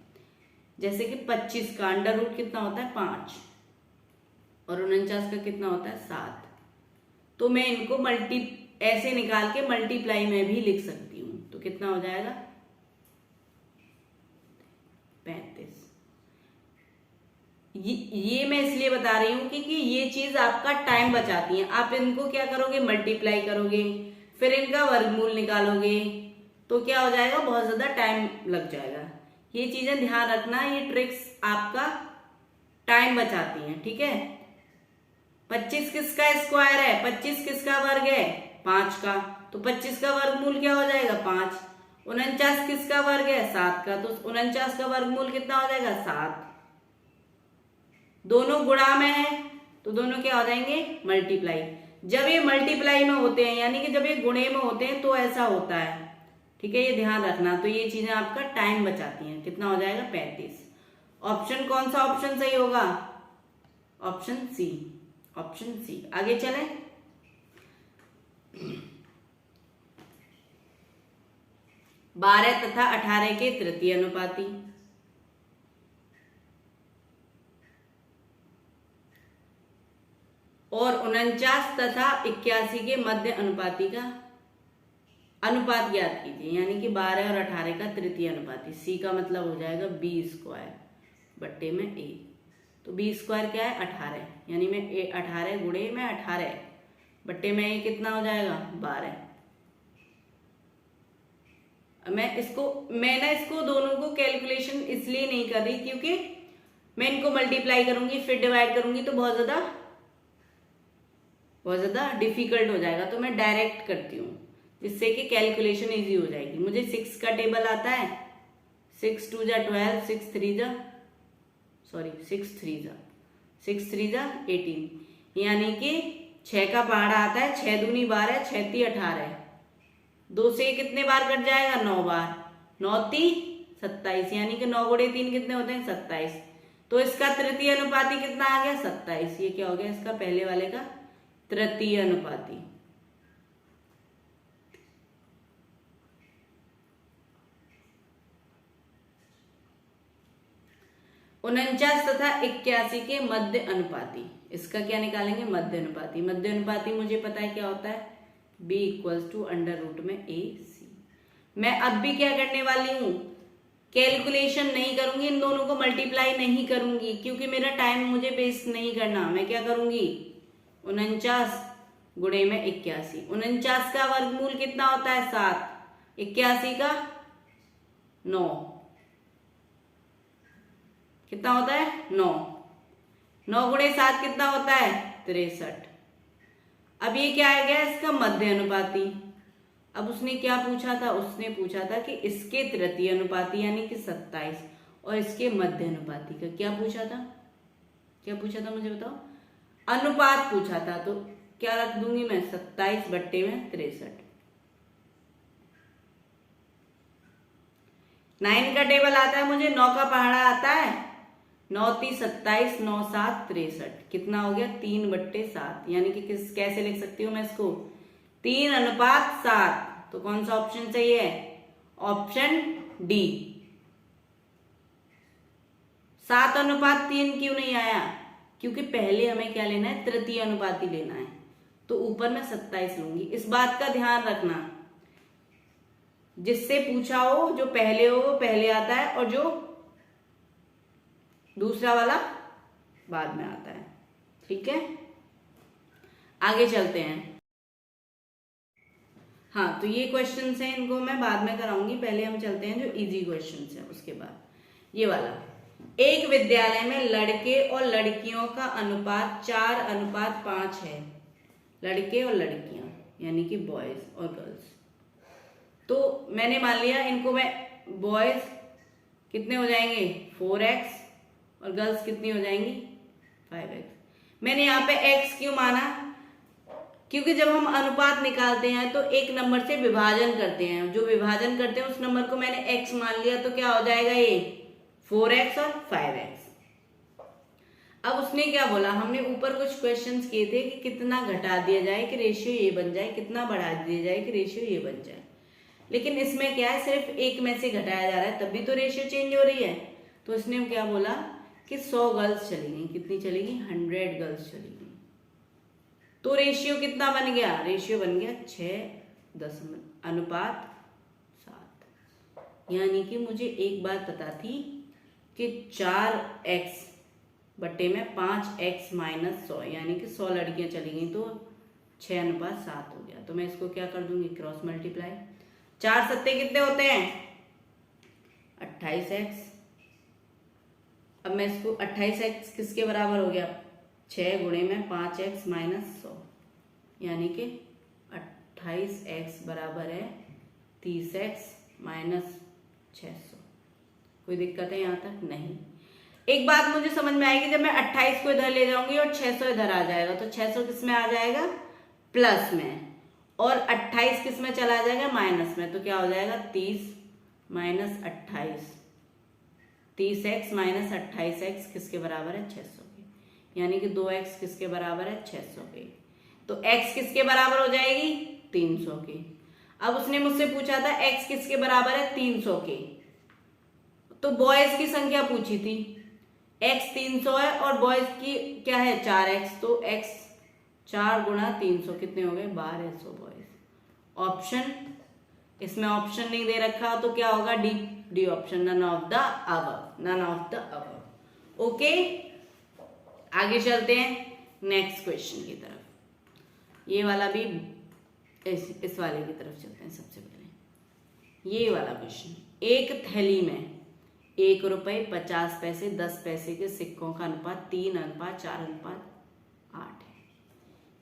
जैसे कि 25 का √ कितना होता है? 5, और 49 का कितना होता है? 7। तो मैं इनको ऐसे निकाल के मल्टीप्लाई में भी लिख सकती हूँ। तो कितना हो जाएगा? 35। ये मैं इसलिए बता रही हूँ क्योंकि ये चीज आपका टाइम बचाती है। आप इनको क्या करोगे? मल्टीप्लाई करोगे, फिर इनका वर्गमूल निकालोगे, तो क्या हो जाएगा, बहुत ज्यादा टाइम लग जाएगा। ये चीजें ध्यान रखना, ये ट्रिक्स आपका टाइम बचाती हैं, ठीक है। 25 किसका स्क्वायर है, 25 किसका वर्ग है, 5 का, तो 25 का वर्गमूल क्या हो जाएगा, 5। 49 किसका वर्ग है, 7 का, तो 49 का वर्गमूल कितना हो जाएगा, 7। दोनों गुणा में है तो दोनों क्या हो जाएंगे, मल्टीप्लाई। जब ये मल्टीप्लाई में होते हैं यानी कि जब ये गुणे में होते हैं तो ऐसा होता है, ठीक है, ये ध्यान रखना। तो ये चीजें आपका टाइम बचाती हैं। कितना हो जाएगा, 35। ऑप्शन कौन सा ऑप्शन सही होगा, ऑप्शन सी, ऑप्शन सी। आगे चलें, 12 तथा 18 के तृतीय अनुपाती, और 49 तथा 81 के मध्य अनुपाती का अनुपात ज्ञात कीजिए। यानी कि 12 और 18 का तृतीय अनुपाती। सी का मतलब हो जाएगा बी स्क्वायर बट्टे में ए। तो बी स्क्वायर क्या है, 18, यानी में 18 गुणे में 18 बट्टे में ए कितना हो जाएगा, 12। मैं इसको दोनों को कैलकुलेशन इसलिए नहीं कर रही क्योंकि मैं इनको मल्टीप्लाई करूंगी फिर डिवाइड करूंगी तो बहुत ज्यादा डिफिकल्ट हो जाएगा। तो मैं डायरेक्ट करती हूँ जिससे कि कैलकुलेशन इजी हो जाएगी। मुझे 6 का टेबल आता है, 6 2 जा 12, 6 3 जा 18, यानी कि 6 का पहाड़ा आता है, 6 दूनी 12, 6 ती 18, 2 से कितने बार कट जाएगा, 9 बार, 9 ती 27, यानी कि 9 गुणे 3 कितने होते हैं, 27। तो इसका तृतीय अनुपाती कितना आ गया, 27। ये क्या हो गया, इसका पहले वाले का तृतीय अनुपाती। उनचास तथा 81 के मध्य अनुपाती, इसका क्या निकालेंगे, मध्य अनुपाती। मध्य अनुपाती मुझे पता है क्या होता है, b equals to under root में AC। मैं अब भी क्या करने वाली हूं, कैलकुलेशन नहीं करूंगी, इन दोनों को मल्टीप्लाई नहीं करूंगी क्योंकि मेरा टाइम मुझे वेस्ट नहीं करना। मैं क्या करूंगी, 49 गुणे में 81। 49 का वर्गमूल कितना होता है, 7। 81 का 9, कितना होता है, 9। 9 गुणे 7 कितना होता है, 63। अब ये क्या आ गया, इसका मध्य अनुपाती। अब उसने क्या पूछा था, उसने पूछा था कि इसके तृतीय अनुपाती यानी कि 27 और इसके मध्य अनुपाती का क्या पूछा था, क्या पूछा था मुझे बताओ, अनुपात पूछा था। तो क्या रख दूंगी मैं, 27 बट्टे में 63। 9 का टेबल आता है मुझे, 9 का पहाड़ा आता है, 9 ती 27, 9 7 63, कितना हो गया, 3 बट्टे 7। यानी कि कैसे लिख सकती हूँ मैं इसको, 3 अनुपात 7। तो कौन सा ऑप्शन सही है, ऑप्शन डी। 7 अनुपात 3 क्यों नहीं आया, क्योंकि पहले हमें क्या लेना है, तृतीय अनुपाती लेना है। तो ऊपर मैं 27 लूंगी। इस बात का ध्यान रखना, जिससे पूछा हो जो पहले हो वो पहले आता है और जो दूसरा वाला बाद में आता है, ठीक है। आगे चलते हैं। हाँ, तो ये क्वेश्चंस हैं, इनको मैं बाद में कराऊंगी, पहले हम चलते हैं जो इजी क्वेश्चंस हैं। उसके बाद ये वाला, एक विद्यालय में लड़के और लड़कियों का अनुपात 4:5 है। लड़के और लड़कियां यानी कि बॉयज और गर्ल्स। तो मैंने मान लिया इनको, मैं बॉयज कितने हो जाएंगे 4x और गर्ल्स कितनी हो जाएंगी 5x। मैंने यहाँ पे x क्यों माना, क्योंकि जब हम अनुपात निकालते हैं तो एक नंबर से विभाजन करते हैं, जो विभाजन करते हैं उस नंबर को मैंने x मान लिया, तो क्या हो जाएगा ये 4x और 5x। अब उसने क्या बोला, हमने ऊपर कुछ क्वेश्चंस किए थे कि कितना घटा दिया जाए कि रेशियो ये बन जाए, कितना बढ़ा दिया जाए कि रेशियो ये बन जाए। लेकिन इसमें क्या है, सिर्फ एक में से घटाया जा रहा है, तब भी तो रेशियो चेंज हो रही है। तो इसने क्या बोला कि 100 गर्ल्स चली गई, कितनी चलेगी 100 गर्ल्स चली गई। तो रेशियो कितना बन गया, रेशियो बन गया 6:7। यानी कि मुझे एक बात पता थी कि 4x बट्टे में 5x माइनस 100, यानी कि 100 लड़कियां चली गई तो 6:7 हो गया। तो मैं इसको क्या कर दूंगी, क्रॉस मल्टीप्लाई। 4 सत्ते कितने होते हैं? 28x। अब मैं इसको 28x किसके बराबर हो गया? 6 गुणे में 5x माइनस 100, यानी कि 28x बराबर है 30x माइनस 600। कोई दिक्कत है यहाँ तक? नहीं। एक बात मुझे समझ में आएगी, जब मैं 28 को इधर ले जाऊंगी और 600 इधर आ जाएगा, तो 600 किस में आ जाएगा? प्लस में, और 28 किस में चला जाएगा? माइनस में। तो क्या हो जाएगा? 30 माइनस 28, 30x माइनस 28x किसके बराबर है? 600 के, यानी कि 2x किसके बराबर है? 600 के। तो x किसके बराबर हो जाएगी? 300 के। अब उसने मुझसे पूछा था x किसके बराबर है? 300 के। तो बॉयज की संख्या पूछी थी, x 300 है और बॉयज की क्या है? 4x। तो x 4 गुणा 300 कितने हो गए? 1200 बॉयज। ऑप्शन, इसमें ऑप्शन नहीं दे रखा तो क्या होगा? D, D option, none of the above, none of the above. Okay, आगे चलते हैं नेक्स्ट क्वेश्चन की तरफ। ये वाला भी इस वाले की तरफ चलते हैं। सबसे पहले ये वाला क्वेश्चन, एक थैली में 1 रुपये 50 पैसे 10 पैसे के सिक्कों का अनुपात 3:4:8 है।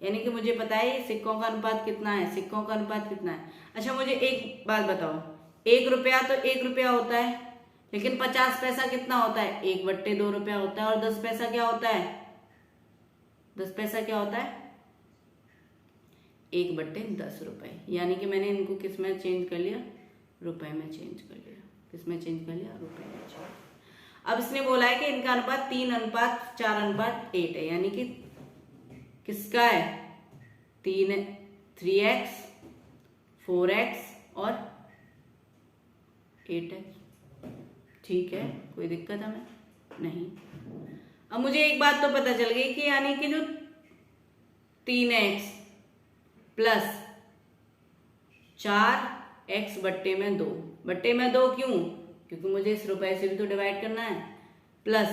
यानी कि मुझे पता है ये सिक्कों का अनुपात कितना है, सिक्कों का अनुपात कितना है। अच्छा मुझे एक बात बताओ, 1 रुपया तो 1 रुपया होता है, लेकिन 50 पैसा कितना होता है? 1/2 रुपया होता है। और 10 पैसा क्या होता है? 10 पैसा क्या होता है? 1/10 रुपये। यानी कि मैंने इनको किस में चेंज कर लिया? रुपए में चेंज कर लिया। किस में चेंज कर लिया? रुपए में चेंज। अब इसने बोला है कि इनका अनुपात 3:4:8 है, यानी कि किसका है? 3x 4x और 8x। ठीक है, कोई दिक्कत हमें नहीं। अब मुझे एक बात तो पता चल गई कि यानी कि जो 3x प्लस 4x बट्टे में 2, बट्टे में 2 क्यों? क्योंकि मुझे इस रुपए से भी तो डिवाइड करना है, प्लस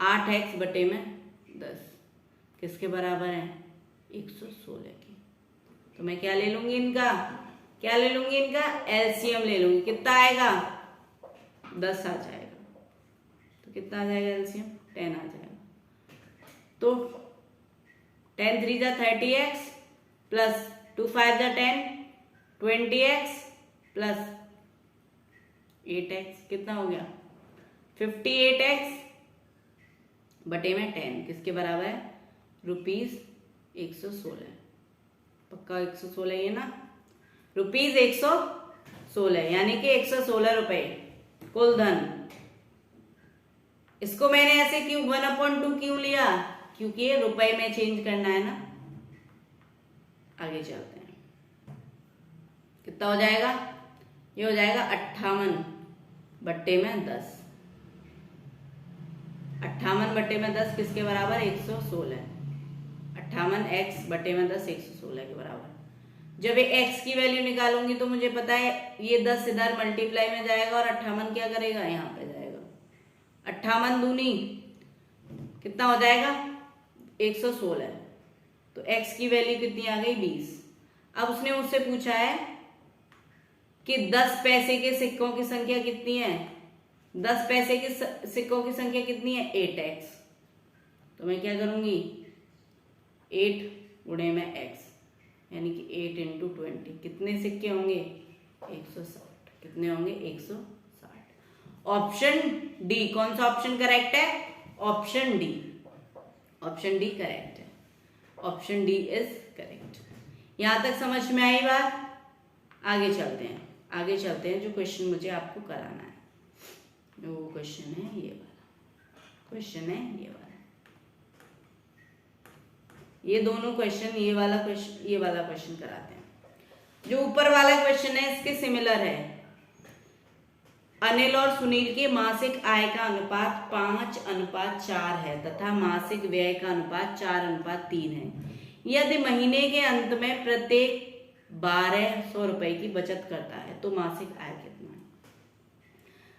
8x बट्टे में 10 किसके बराबर है? 116 की। तो मैं क्या ले लूंगी इनका? क्या ले लूंगी इनका? एलसीएम ले लूंगी। कितना आएगा? 10 आ जाएगा। तो कितना आ जाएगा एलसीएम? 10 आ जाएगा। तो 10 3 जा 30x प्लस 2 5 जा 10 20x प्लस 8x कितना हो गया? 58x बटे में 10 किसके बराबर है? ₹116। पक्का 116 ये ना? ₹116, यानी कि 116 रुपए कुल धन। इसको मैंने ऐसे क्यों 1/2 क्यों लिया? क्योंकि ये रुपए में चेंज करना है ना। आगे चलते हैं, कितना हो जाएगा? ये हो जाएगा 58 बट्टे में 10। 58 बट्टे में 10 किसके बराबर? 116। 58x बट्टे में 10 116 के बराबर। जब ये x की वैल्यू निकालूंगी तो मुझे पता है ये 10 इधर मल्टीप्लाई में जाएगा और 58 क्या करेगा? यहाँ पे जाएगा। 58 दूनी कितना हो जाएगा? 116। तो x की वैल्यू कितनी आ गई? 20। अब उसने मुझसे पूछा है कि 10 पैसे के सिक्कों की संख्या कितनी है? 10 पैसे के सिक्कों की संख्या कितनी है? 8x। तो मैं क्या करूंगी? 8 गुणे में x, यानी कि 8 × 20 कितने सिक्के होंगे? 160। कितने होंगे? 160। Option D. कौन सा ऑप्शन करेक्ट है? Option D. Option D correct है। Option D is correct. यहां तक समझ में आई बात? आगे चलते हैं, आगे चलते हैं। जो क्वेश्चन मुझे आपको कराना है, जो क्वेश्चन है ये वाला, क्वेश्चन है ये वाला। ये दोनों क्वेश्चन, ये वाला क्वेश्चन कराते हैं। जो ऊपर वाला क्वेश्चन है इसके सिमिलर है। अनिल और सुनील के मासिक आय का अनुपात 5:4 है तथा मासिक व्यय का अनुपात 4:3 है। यदि महीने के अंत में प्रत्येक 1200 रुपए की बचत करता है तो मासिक आय कितना है?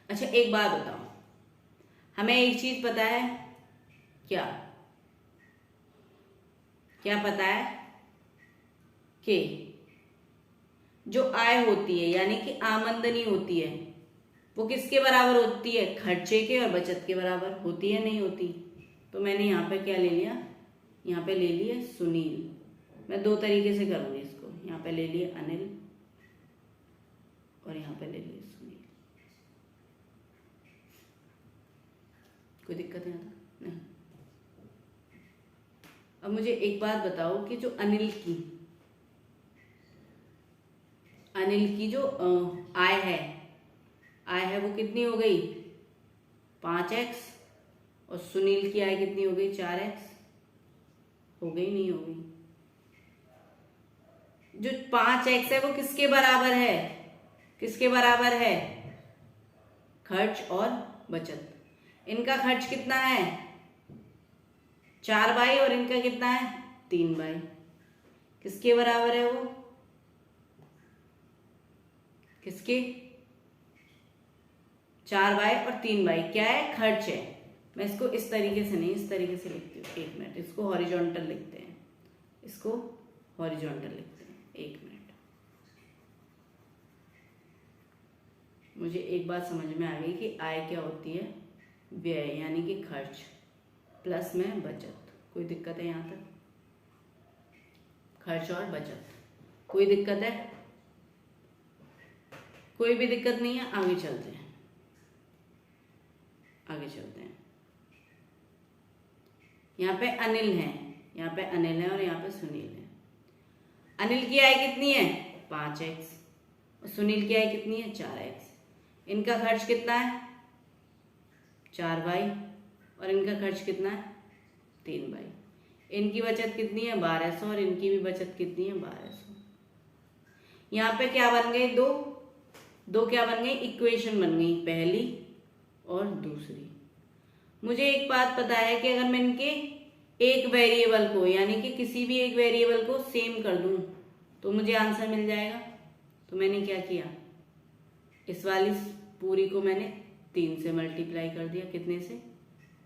अच्छा एक बात बताओ, हमें एक चीज पता है, क्या क्या पता है? कि जो आय होती है यानी कि आमदनी होती है वो किसके बराबर होती है? खर्चे के और बचत के बराबर होती है, नहीं होती? तो मैंने यहाँ पे क्या ले लिया? यहाँ पे ले लिए सुनील। मैं दो तरीके से करूँगी इसको। यहाँ पे ले लिए अनिल और यहाँ पे ले लिए सुनील। कोई दिक्कत है यहाँ? नहीं। अब मुझे एक बात बताओ कि जो अनिल की जो आय है वो कितनी हो गई? 5x। और सुनील की आय कितनी हो गई? 4x। हो गई, नहीं हो गई? जो 5x है वो किसके बराबर है? किसके बराबर है? खर्च और बचत। इनका खर्च कितना है? 4 बाई और इनका कितना है? 3 बाई। किसके बराबर है वो? किसके? 4 बाई और 3 बाई क्या है? खर्च है। मैं इसको इस तरीके से नहीं, इस तरीके से लिखती हूँ। 1 मिनट, इसको हॉरिजॉन्टल लिखते हैं, इसको हॉरिजॉन्टल लिखते हैं। 1 मिनट। मुझे एक बात समझ में आ गई कि आय क्या होती है? व्यय यानी कि खर्च प्लस में बचत। कोई दिक्कत है यहाँ तक? खर्च और बचत, कोई दिक्कत है? कोई भी दिक्कत नहीं है? आगे चलते हैं, आगे चलते हैं। यहाँ पे अनिल है, यहाँ पे अनिल है और यहाँ पे सुनील है। अनिल की आय कितनी है? 5x और सुनील की आय कितनी है? 4x। इनका खर्च कितना है? 4 बाई और इनका खर्च कितना है? 3 बाई। इनकी बचत कितनी है? 1200 और इनकी भी बचत कितनी है? 1200। यहाँ पे क्या बन गई? दो क्या बन गई? इक्वेशन बन गई, पहली और दूसरी। मुझे एक बात पता है कि अगर मैं इनके एक वेरिएबल को यानी कि किसी भी एक वेरिएबल को सेम कर दूं तो मुझे आंसर मिल जाएगा। तो मैंने क्या किया? इस वाली पूरी को मैंने 3 से मल्टीप्लाई कर दिया। कितने से?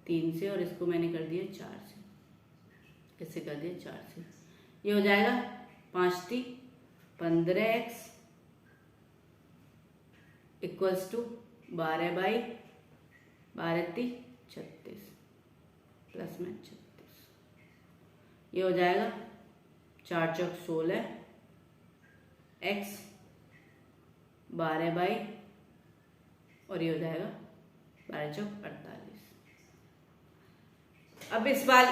3 से। और इसको मैंने कर दिया 4 से। किससे कर दिया? 4 से। ये हो जाएगा 5 × 15x equals to 12 by 12 × 36 plus में 36। ये हो जाएगा 4 चौक 16 x 12 बाई और ये हो जाएगा 12 चौक 48। अब इस बार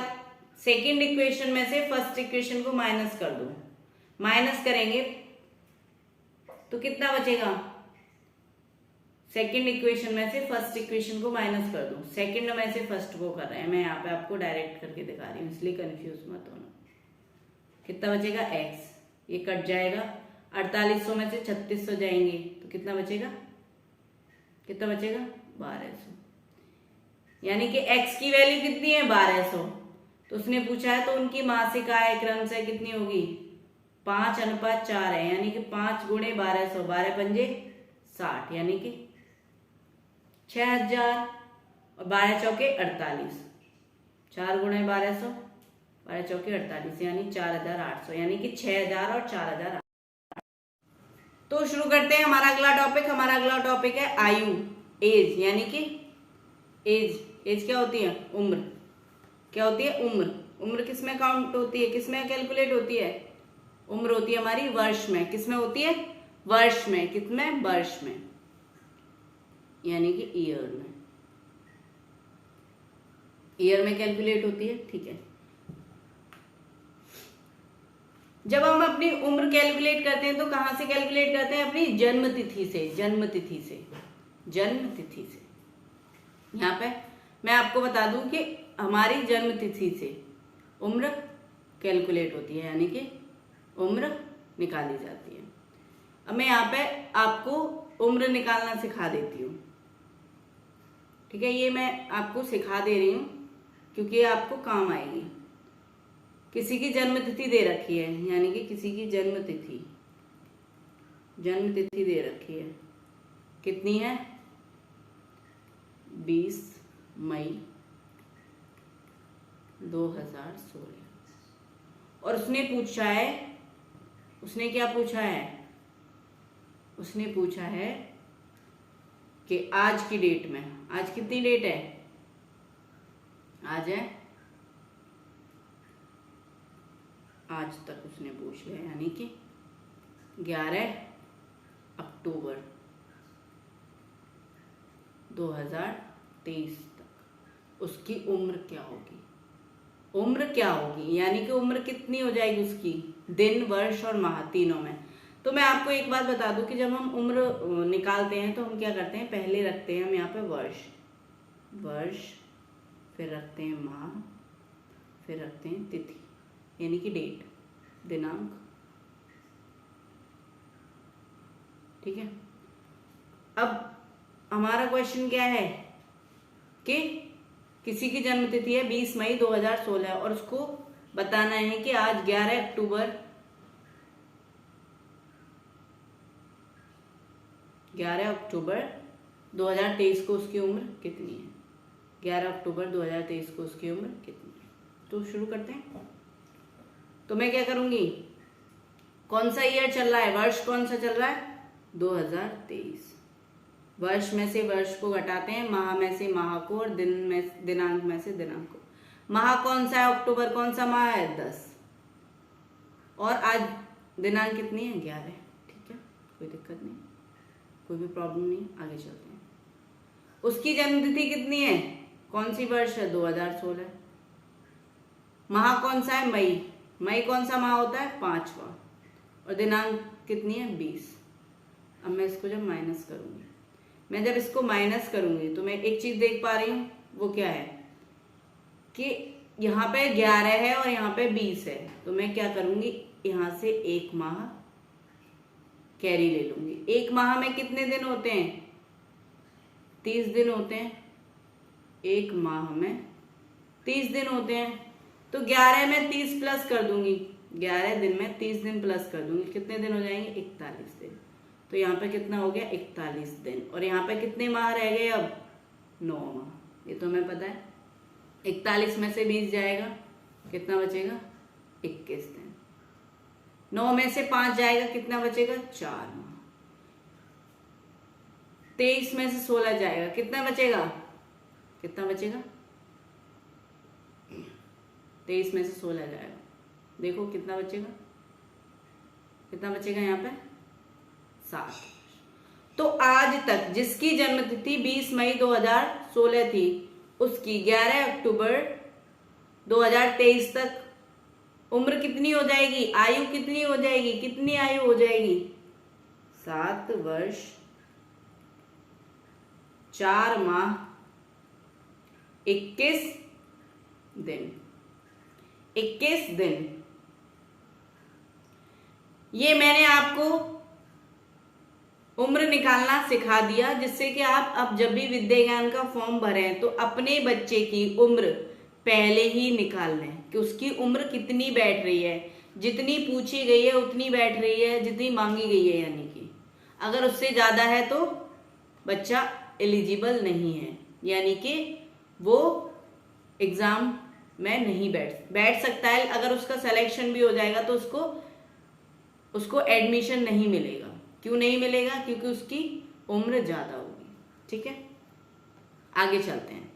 सेकेंड इक्वेशन में से फर्स्ट इक्वेशन को माइनस कर दो। माइनस करेंगे तो कितना बचेगा? सेकेंड इक्वेशन में से फर्स्ट इक्वेशन को माइनस कर दो। सेकेंड में से फर्स्ट को कर रहे हैं, मैं यहाँ पे आपको डायरेक्ट करके दिखा रही हूँ, इसलिए कंफ्यूज मत होना। कितना बचेगा? x। ये कट जाएगा, 4800 में से 3600 जाएंगे तो कितना बचेगा? कितना बचेगा? 1200। यानी कि x की वैल्यू कितनी है? 1200। तो उसने पूछा है तो उनकी मासिक आय क्रमशः कितनी होगी? 5:4 है, यानी कि 5 × 1200, 12 पंजे 60, यानी कि 6000 और 12 चौके 48। 4 × 1200, 12 चौके 48, यानी 4800, यानी कि 6000 और 4000। तो शुरू करते हैं हमारा अगला टॉपिक। हमारा अगला टॉपिक है आयु, एज, यानी कि एज क्या होती है? उम्र। क्या होती है? उम्र। उम्र किस में काउंट होती है? किस में कैलकुलेट होती है? उम्र होती है हमारी वर्ष में। किस में होती है? वर्ष में। कितने? वर्ष में, यानी कि ईयर में। ईयर में कैलकुलेट होती है, ठीक है। जब हम अपनी उम्र कैलकुलेट करते हैं तो कहां से कैलकुलेट करते हैं? अपनी जन्म तिथि से। जन्म तिथि से, जन्म तिथि से। यहाँ पे मैं आपको बता दूं कि हमारी जन्म तिथि से उम्र कैलकुलेट होती है, यानी कि उम्र निकाली जाती है। अब मैं यहाँ पे आपको उम्र निकालना सिखा देती हूँ, ठीक है। ये मैं आपको सिखा दे रही हूँ क्योंकि ये आपको काम आएगी। किसी की जन्म तिथि दे रखी है, यानी कि किसी की जन्म तिथि दे रखी है। कितनी है? 20 मई 2016। और उसने पूछा है, उसने क्या पूछा है? उसने पूछा है कि आज की डेट में, आज कितनी डेट है, आज है, आज तक उसने पूछ लिया, यानी कि 11 अक्टूबर 2023 तक उसकी उम्र क्या होगी, उम्र क्या होगी, यानी कि उम्र कितनी हो जाएगी उसकी, दिन, वर्ष और माह तीनों में। तो मैं आपको एक बात बता दूं कि जब हम उम्र निकालते हैं तो हम क्या करते हैं, पहले रखते हैं हम यहाँ पे वर्ष, फिर रखते हैं माह, फिर रखते हैं तिथि यानी कि डेट, दिनांक, ठीक है। अब हमारा क्वेश्चन क्या है कि किसी की जन्म तिथि है 20 मई 2016 और उसको बताना है कि आज 11 अक्टूबर 2023 को उसकी उम्र कितनी है, 11 अक्टूबर 2023 को उसकी उम्र कितनी है। तो शुरू करते हैं। तो मैं क्या करूंगी, कौन सा ईयर चल रहा है, वर्ष कौन सा चल रहा है, 2023। वर्ष में से वर्ष को घटाते हैं, माह में से माह को, और दिनांक में से दिनांक को। माह कौन सा है, अक्टूबर कौन सा माह है, 10, और आज दिनांक कितनी है, 11, ठीक है, कोई दिक्कत नहीं, कोई भी प्रॉब्लम नहीं। आगे चलते हैं। उसकी जन्मतिथि कितनी है, कौन सी वर्ष है, 2016। माह कौन सा है, मई कौन सा माह होता है, 5वां, और दिनांक कितनी है, 20। अब मैं इसको जब माइनस करूंगी, मैं जब इसको माइनस करूंगी तो मैं एक चीज देख पा रही हूं, वो क्या है कि यहाँ पे 11 है और यहाँ पे 20 है, तो मैं क्या करूंगी, यहां से एक माह कैरी ले लूंगी। एक माह में कितने दिन होते हैं, 30 दिन होते हैं, एक माह में 30 दिन होते हैं, तो 11 में 30 प्लस कर दूंगी, 11 दिन में 30 दिन प्लस कर दूंगी, कितने दिन हो जाएंगे, 41 दिन। तो यहाँ पे कितना हो गया, 41 दिन, और यहाँ पे कितने माह रह गए, अब 9 माह, ये तो हमें पता है। 41 में से 20 जाएगा, कितना बचेगा, 21 दिन। 9 में से 5 जाएगा, कितना बचेगा, 4 माह। 23 में से 16 जाएगा, कितना बचेगा, कितना बचेगा, 23 में से 16 जाएगा, देखो कितना बचेगा, कितना बचेगा यहाँ पे, 7। तो आज तक जिसकी जन्मतिथि 20 मई 2016 थी, उसकी 11 अक्टूबर 2023 तक उम्र कितनी हो जाएगी, आयु कितनी हो जाएगी, कितनी आयु हो जाएगी, 7 वर्ष 4 माह 21 दिन, 21 दिन। ये मैंने आपको उम्र निकालना सिखा दिया, जिससे कि आप अब जब भी विद्या ज्ञान का फॉर्म भरें तो अपने बच्चे की उम्र पहले ही निकाल लें कि उसकी उम्र कितनी बैठ रही है, जितनी पूछी गई है उतनी बैठ रही है, जितनी मांगी गई है, यानी कि अगर उससे ज्यादा है तो बच्चा एलिजिबल नहीं है, यानी कि वो एग्जाम में नहीं बैठ सकता है। अगर उसका सिलेक्शन भी हो जाएगा तो उसको एडमिशन नहीं मिलेगा। क्यों नहीं मिलेगा, क्योंकि उसकी उम्र ज्यादा होगी, ठीक है। आगे चलते हैं।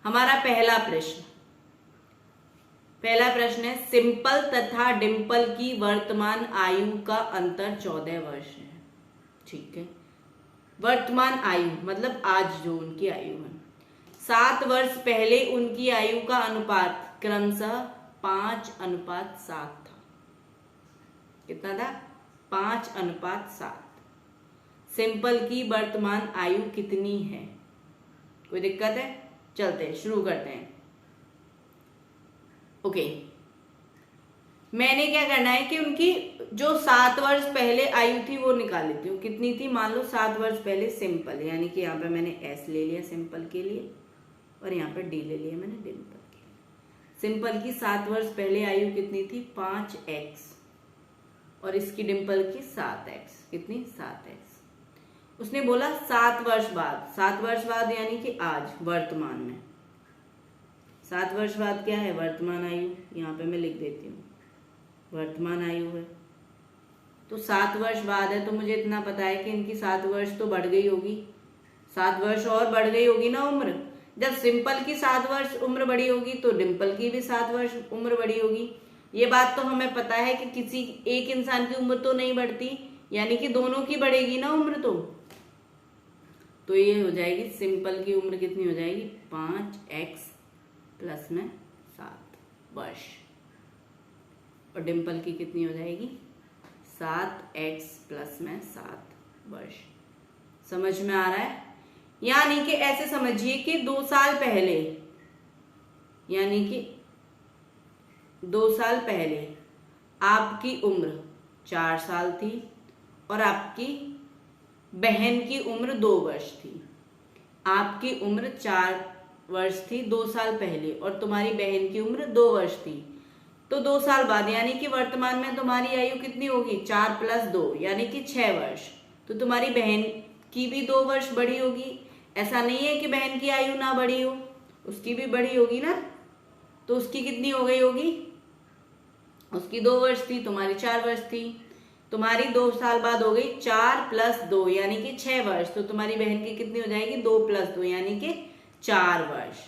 हमारा पहला प्रश्न है, सिंपल तथा डिंपल की वर्तमान आयु का अंतर 14 वर्ष है, ठीक है। वर्तमान आयु मतलब आज जो उनकी आयु है। 7 वर्ष पहले उनकी आयु का अनुपात क्रमशः 5:7 था। कितना था, 5:7। सिंपल की वर्तमान आयु कितनी है, कोई दिक्कत है, चलते हैं, शुरू करते हैं। ओके, मैंने क्या करना है कि उनकी जो 7 वर्ष पहले आयु थी वो निकाल लेती हूँ। कितनी थी, मान लो 7 वर्ष पहले सिंपल, यानी कि यहाँ पे मैंने एस ले लिया सिंपल के लिए, और यहाँ पे डी ले लिया मैंने डिंपल के लिए। सिंपल की 7 वर्ष पहले आयु कितनी थी, 5x, और इसकी डिंपल की 7x, कितनी, 7x। उसने बोला 7 वर्ष बाद, 7 वर्ष बाद यानी कि आज, वर्तमान में। 7 वर्ष बाद क्या है, वर्तमान आयु, यहाँ पे मैं लिख देती हूँ, वर्तमान आयु है, तो 7 वर्ष बाद है, तो मुझे इतना पता है कि इनकी 7 वर्ष तो बढ़ गई होगी, 7 वर्ष और बढ़ गई होगी ना उम्र। जब सिंपल की 7 वर्ष उम्र बढ़ी होगी तो डिम्पल की भी 7 वर्ष उम्र बढ़ी होगी। ये बात तो हमें पता है कि किसी एक इंसान की उम्र तो नहीं बढ़ती, यानी कि दोनों की बढ़ेगी ना उम्र। तो ये हो जाएगी सिंपल की उम्र कितनी हो जाएगी, 5x प्लस में 7 वर्ष, और डिम्पल की कितनी हो जाएगी, 7x प्लस में 7 वर्ष। समझ में आ रहा है? यानी कि ऐसे समझिए कि 2 साल पहले, यानी कि 2 साल पहले आपकी उम्र 4 साल थी और आपकी बहन की उम्र 2 वर्ष थी। आपकी उम्र 4 वर्ष थी 2 साल पहले और तुम्हारी बहन की उम्र 2 वर्ष थी। तो 2 साल बाद यानी कि वर्तमान में तुम्हारी आयु कितनी होगी, 4 प्लस 2 यानी कि 6 वर्ष। तो तुम्हारी बहन की भी 2 वर्ष बढ़ी होगी। ऐसा नहीं है कि बहन की आयु ना बढ़ी हो, उसकी भी बढ़ी होगी ना। तो उसकी कितनी हो गई होगी, उसकी 2 वर्ष थी, तुम्हारी 4 वर्ष थी। तुम्हारी 2 साल बाद हो गई 4 प्लस 2 यानी कि 6 वर्ष। तो तुम्हारी बहन की कितनी हो जाएगी, 2 प्लस 2 यानी कि 4 वर्ष।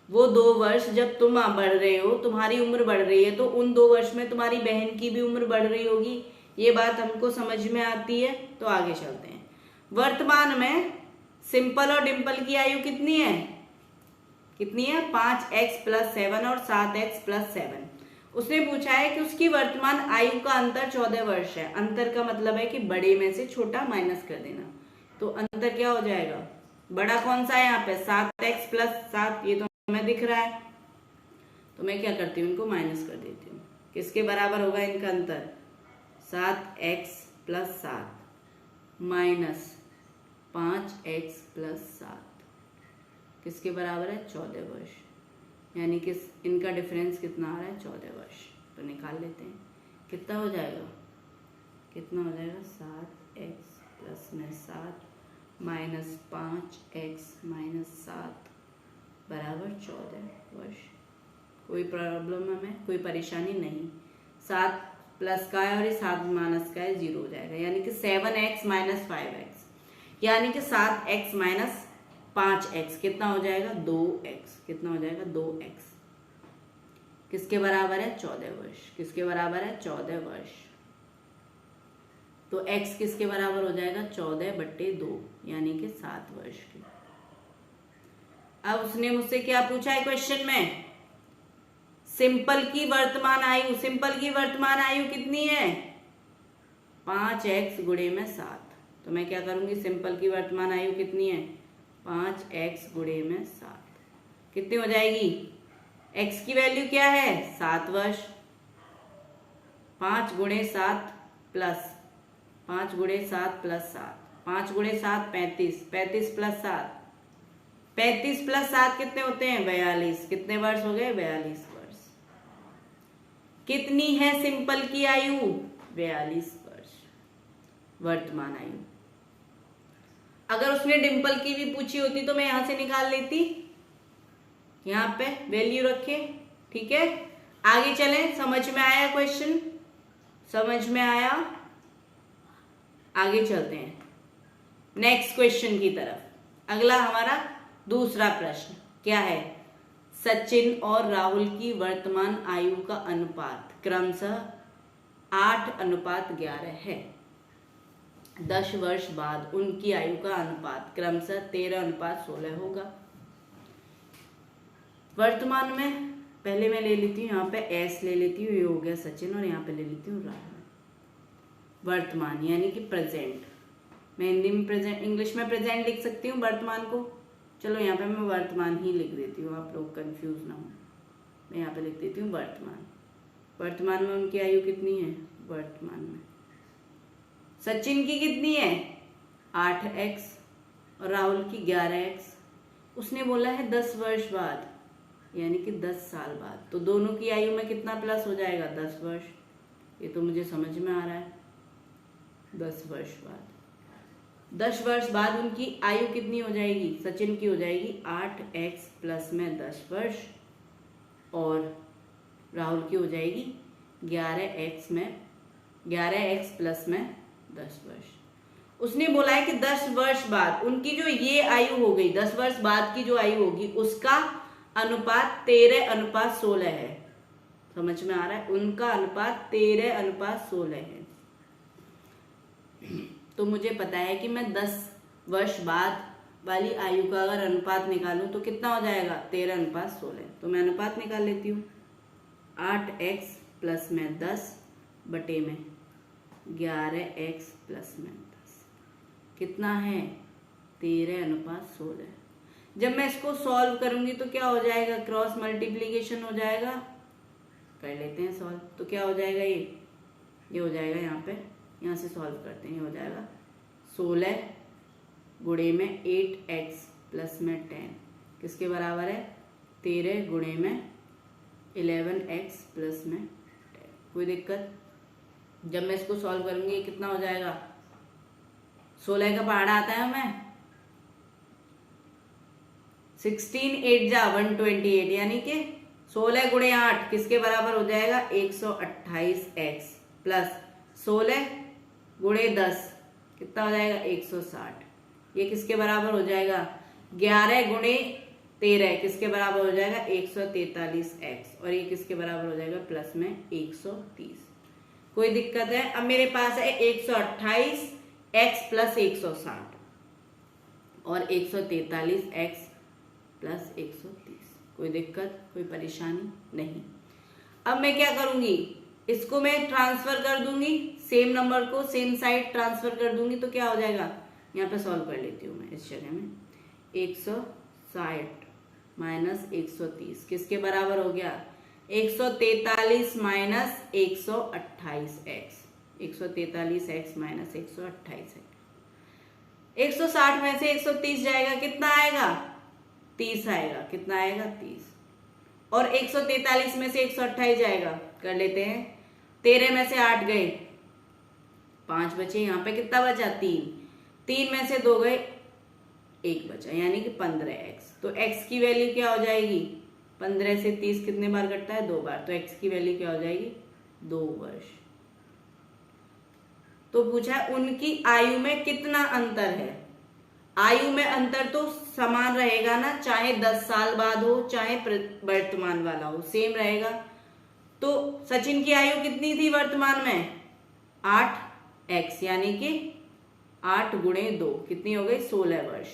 वो 2 वर्ष जब तुम बढ़ रहे हो, तुम्हारी उम्र बढ़ रही है, तो उन 2 वर्ष में तुम्हारी बहन की भी उम्र बढ़ रही होगी। ये बात हमको समझ में आती है। तो आगे चलते हैं। वर्तमान में सिंपल और डिम्पल की आयु कितनी है, 5x प्लस 7 और 7x प्लस 7। उसने पूछा है कि उसकी वर्तमान आयु का अंतर 14 वर्ष है। अंतर का मतलब है कि बड़े में से छोटा माइनस कर देना। तो अंतर क्या हो जाएगा, बड़ा कौन सा है यहाँ पे, 7x प्लस 7, ये तो हमें दिख रहा है। तो मैं क्या करती हूँ, इनको माइनस कर देती हूँ। किसके बराबर होगा इनका अंतर, 7x plus 7 minus 5x plus 7 किसके बराबर है, 14 वर्ष। यानी कि इनका डिफरेंस कितना आ रहा है, 14 वर्ष। तो निकाल लेते हैं, कितना हो जाएगा, 7x प्लस में 7 माइनस 5x माइनस 7 बराबर 14 वर्ष। कोई प्रॉब्लम हमें, कोई परेशानी नहीं। 7 प्लस का है और ये 7 माइनस का है, 0 हो जाएगा। यानी कि 7x माइनस 5x यानी कि 7x माइनस 5x कितना हो जाएगा, 2x। कितना हो जाएगा, 2x। किसके बराबर है, 14 वर्ष। किसके बराबर है, 14 वर्ष। तो x किसके बराबर हो जाएगा, 14/2 यानी कि 7 वर्ष की। अब उसने मुझसे क्या पूछा है क्वेश्चन में, सिंपल की वर्तमान आयु। सिंपल की वर्तमान आयु कितनी है, 5x गुणे में 7। तो मैं क्या करूंगी, सिंपल की वर्तमान आयु कितनी है, 5x गुणे में 7 कितनी हो जाएगी, x की वैल्यू क्या है, 7 वर्ष। 5 गुणे 7 प्लस 5 गुणे 7 प्लस 7, 5 गुणे 7 35, 35 प्लस 7, 35 प्लस 7 कितने होते हैं, 42। कितने वर्ष हो गए, 42 वर्ष। कितनी है सिंपल की आयु, 42 वर्ष वर्तमान आयु। अगर उसने डिम्पल की भी पूछी होती तो मैं यहां से निकाल लेती, यहां पे वैल्यू रखे। ठीक है, आगे चलें। समझ में आया क्वेश्चन, समझ में आया, आगे चलते हैं नेक्स्ट क्वेश्चन की तरफ। अगला हमारा दूसरा प्रश्न क्या है, सचिन और राहुल की वर्तमान आयु का अनुपात क्रमशः 8:11 है। 10 वर्ष बाद उनकी आयु का अनुपात क्रमशः 13:16 होगा। वर्तमान में पहले मैं ले लेती हूँ, यहाँ पे एस ले लेती हूँ, ये हो गया सचिन, और यहाँ पे ले लेती हूँ राहुल। वर्तमान यानी कि प्रेजेंट, मैं हिंदी में प्रेजेंट, इंग्लिश में प्रेजेंट लिख सकती हूँ वर्तमान को। चलो यहाँ पे मैं वर्तमान ही लिख देती हूँ, आप लोग कंफ्यूज ना हो। मैं यहाँ पे लिख देती हूँ वर्तमान। वर्तमान में उनकी आयु कितनी है, वर्तमान में सचिन की कितनी है, 8x और राहुल की 11x। उसने बोला है 10 वर्ष बाद यानी कि 10 साल बाद। तो दोनों की आयु में कितना प्लस हो जाएगा, 10 वर्ष। ये तो मुझे समझ में आ रहा है। 10 वर्ष बाद, 10 वर्ष बाद उनकी आयु कितनी हो जाएगी, सचिन की हो जाएगी 8x प्लस में 10 वर्ष और राहुल की हो जाएगी 11x में 11x प्लस में 10 वर्ष। उसने बोला है कि 10 वर्ष बाद उनकी जो ये आयु हो गई, 10 वर्ष बाद की जो आयु होगी उसका अनुपात 13:16 है। समझ में आ रहा है? उनका अनुपात 13:16 है। तो मुझे पता है कि मैं 10 वर्ष बाद वाली आयु का अगर अनुपात निकालूं तो कितना हो जाएगा? 13:16। तो मैं अनुपात निकाल लेती हूँ। 8x प्लस में 10 बटे में 11x प्लस में 10 कितना है? 13:16। जब मैं इसको सॉल्व करूंगी तो क्या हो जाएगा? क्रॉस मल्टीप्लीकेशन हो जाएगा। कर लेते हैं सॉल्व। तो क्या हो जाएगा? ये हो जाएगा, यहाँ से सॉल्व करते हैं। ये हो जाएगा 16 गुणे में 8x प्लस में 10 किसके बराबर है? 13 गुणे में 11x प्लस में 10। कोई दिक्कत? जब मैं इसको सॉल्व करूंगी कितना हो जाएगा? 16 का पहाड़ा आता है हमें 16 8 जा 128, यानी कि 16 गुणे 8 किसके बराबर हो जाएगा? 128x प्लस 16 गुणे 10 कितना हो जाएगा? 160। ये किसके बराबर हो जाएगा? 11 गुणे 13 किसके बराबर हो जाएगा? 143x। और ये किसके बराबर हो जाएगा? प्लस में 130। कोई दिक्कत है? अब मेरे पास है 128x प्लस 160 और 143x प्लस 130। कोई दिक्कत, कोई परेशानी नहीं। अब मैं क्या करूंगी? इसको मैं ट्रांसफर कर दूंगी, सेम नंबर को सेम साइड ट्रांसफर कर दूंगी। तो क्या हो जाएगा? यहाँ पे सॉल्व कर लेती हूँ मैं इस जगह में। 160 माइनस 130 किसके बराबर हो गया? 143 minus 128x। 143x minus 128x। 160 में से 130 जाएगा, कितना आएगा? 30 आएगा। कितना आएगा? 30। और 143 में से 128 जाएगा, कर लेते हैं। 13 में से 8 गए, 5 बचे। यहाँ पे कितना बचा? 3 में से 2 गए, 1 बचा, यानी कि 15x। तो x की वैल्यू क्या हो जाएगी? 15 से 30 कितने बार कटता है? 2 बार। तो x की वैल्यू क्या हो जाएगी? 2 वर्ष। तो पूछा है उनकी आयु में कितना अंतर है। आयु में अंतर तो समान रहेगा ना, चाहे 10 साल बाद हो चाहे वर्तमान वाला हो, सेम रहेगा। तो सचिन की आयु कितनी थी वर्तमान में? 8x, यानी कि 8 गुणे 2 कितनी हो गई? 16 वर्ष।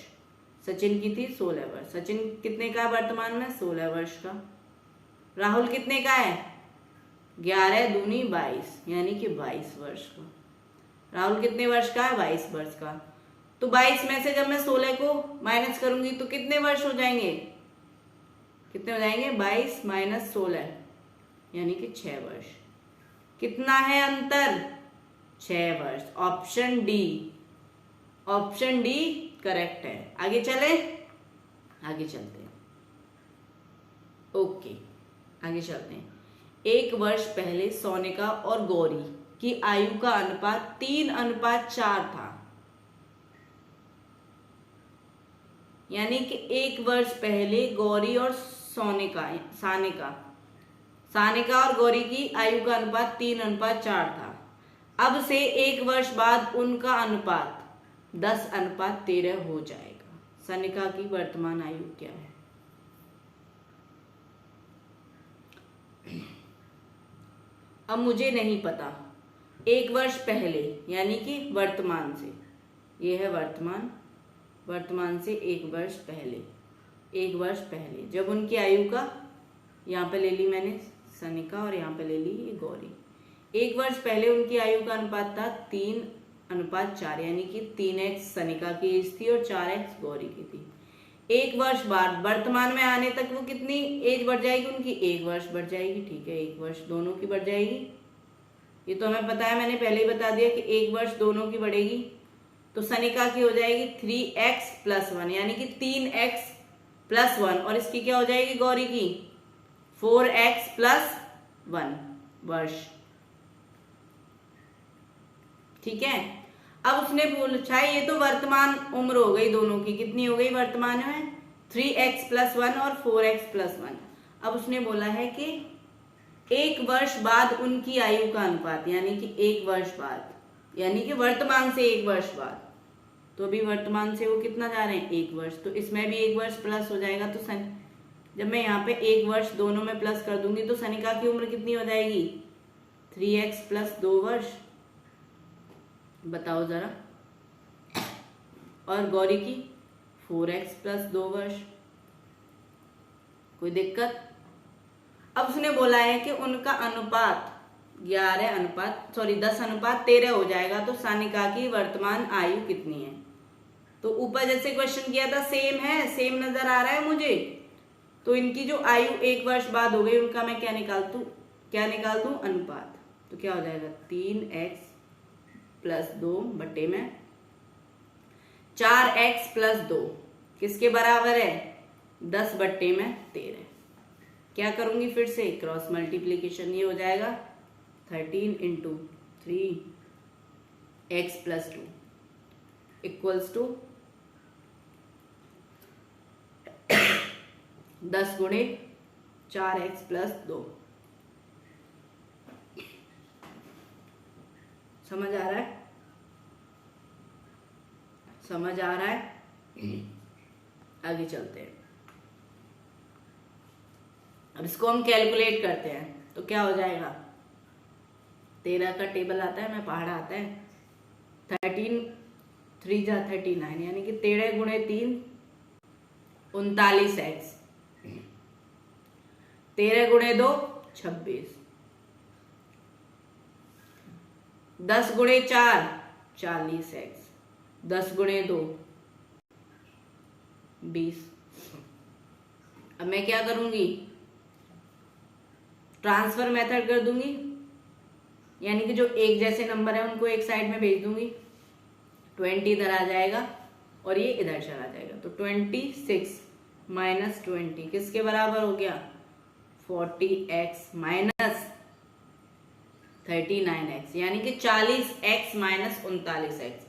सचिन की थी 16 वर्ष। सचिन कितने का है वर्तमान में? 16 वर्ष का। राहुल कितने का है? 11 दूनी 22, यानी कि 22 वर्ष का। राहुल कितने वर्ष का है? 22 वर्ष का। तो 22 में से जब मैं 16 को माइनस करूंगी तो कितने वर्ष हो जाएंगे? कितने हो जाएंगे? 22 माइनस 16, यानी कि 6 वर्ष। कितना है अंतर? 6 वर्ष। Option D, option D correct है। आगे चले, आगे चलते हैं। ओके, आगे चलते हैं। 1 वर्ष पहले सोनिका और गौरी की आयु का अनुपात 3:4 था। यानी कि 1 वर्ष पहले गौरी और सानिका और गौरी की आयु का अनुपात 3:4 था। अब से 1 वर्ष बाद उनका अनुपात 10:13 हो जाएगा। सानिका की वर्तमान आयु क्या है? अब मुझे नहीं पता। 1 वर्ष पहले यानी कि वर्तमान से, ये है वर्तमान से 1 वर्ष पहले, 1 वर्ष पहले जब उनकी आयु का, यहाँ पे ले ली मैंने सनिका और यहाँ पे ले ली ये गौरी। 1 वर्ष पहले उनकी आयु का अनुपात था 3:4, यानी कि 3x सनिका की एज थी और 4x गौरी की थी। 1 वर्ष बाद वर्तमान में आने तक वो कितनी एज बढ़ जाएगी उनकी? 1 वर्ष बढ़ जाएगी। ठीक है, 1 वर्ष दोनों की बढ़ जाएगी। ये तो हमें पता है, मैंने पहले ही बता दिया कि 1 वर्ष दोनों की बढ़ेगी। तो सनिका की हो जाएगी 3x + 1, यानी कि 3x + 1, और इसकी क्या हो जाएगी गौरी की? 4x + 1 वर्ष। ठीक है, अब उसने पूछा ये तो वर्तमान उम्र हो गई दोनों की, कितनी हो गई वर्तमान में? 3x + 1 और 4x + 1। अब उसने बोला है कि एक वर्ष बाद उनकी आयु का अनुपात, यानी कि एक वर्ष बाद, यानी कि वर्तमान से एक वर्ष बाद। तो अभी वर्तमान से वो कितना जा रहे हैं, एक वर्ष, तो इसमें भी एक वर्ष प्लस हो जाएगा। तो जब मैं यहाँ पे एक वर्ष दोनों में प्लस कर दूंगी तो सनिका की उम्र कितनी हो जाएगी, 3x प्लस 2 वर्ष। बताओ जरा। और गौरी की 4x प्लस 2 वर्ष। कोई दिक्कत? अब उसने बोला है कि उनका अनुपात 10:13 हो जाएगा, तो सानिका की वर्तमान आयु कितनी है। तो ऊपर जैसे क्वेश्चन किया था सेम है, सेम नजर आ रहा है मुझे। तो इनकी जो आयु एक वर्ष बाद हो गई, उनका मैं क्या निकाल दूं, अनुपात। तो क्या हो जाएगा, 3x प्लस 2 बटे में 4x प्लस 2 किसके बराबर है, 10 बटे में 13। क्या करूंगी, फिर से क्रॉस मल्टीप्लीकेशन, ये हो जाएगा 13 into 3x plus 2 equals to 10 गुणे 4x प्लस 2। समझ आ रहा है? समझ आ रहा है? आगे चलते हैं। अब इसको हम कैलकुलेट करते हैं तो क्या हो जाएगा, 13 का टेबल आता है, मैं पहाड़ा आता है, 13 3 जा 39, यानी कि 13 गुणे 3 39x, 13 गुणे 2 26, 10 गुणे 4 40x, 10 गुणे 2 20। अब मैं क्या करूंगी, ट्रांसफर मेथड कर दूंगी, यानी कि जो एक जैसे नंबर है उनको एक साइड में भेज दूंगी, 20 इधर आ जाएगा और ये इधर चला जाएगा। तो 26 माइनस 20 किसके बराबर हो गया, 40x माइनस 39x, यानी कि 40x माइनस 39x।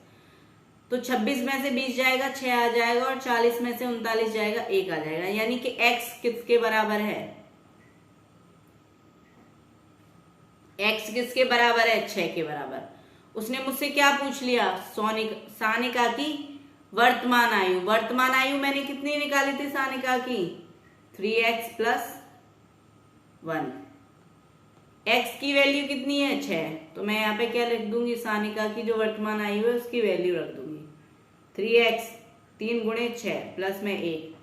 तो 26 में से 20 जाएगा, 6 आ जाएगा, और 40 में से 39 जाएगा, 1 आ जाएगा, यानी कि x किसके बराबर है, x किसके बराबर है, 6 के बराबर। उसने मुझसे क्या पूछ लिया, सानिका की वर्तमान आयु। वर्तमान आयु मैंने कितनी निकाली थी सानिका की, 3x प्लस 1। x की वैल्यू कितनी है, 6। तो मैं यहाँ पे क्या लिख दूंगी, सानिका की जो वर्तमान आयु है उसकी वैल्यू रख दूंगी 3x, 3 गुणे 6 प्लस में 1,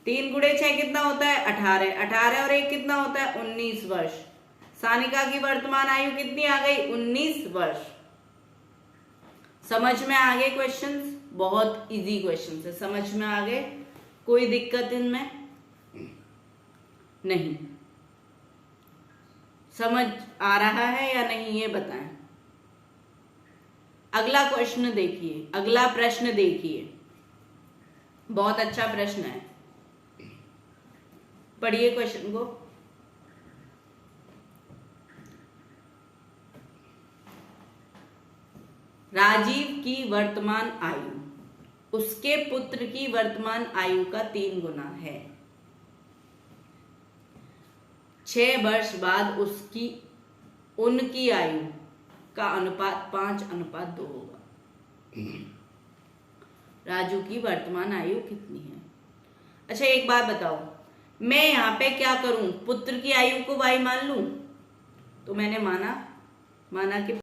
3 गुणे 6 कितना होता है, 18, 18 और 1 कितना होता है, 19 वर्ष। सानिका की वर्तमान आयु कितनी आ गई, 19 वर्ष। समझ में आ गए क्वेश्चंस, बहुत इजी क्वेश्चंस है, समझ में आ गए, कोई दिक्कत इनमें नहीं। समझ आ रहा है या नहीं ये बताएं। अगला क्वेश्चन देखिए, अगला प्रश्न देखिए, बहुत अच्छा प्रश्न है, पढ़िए क्वेश्चन को। राजीव की वर्तमान आयु उसके पुत्र की वर्तमान आयु का 3 गुना है। 6 वर्ष बाद उनकी आयु का अनुपात 5:2 होगा। राजू की वर्तमान आयु कितनी है। अच्छा एक बात बताओ, मैं यहाँ पे क्या करूं, पुत्र की आयु को y मान लूं। तो मैंने माना कि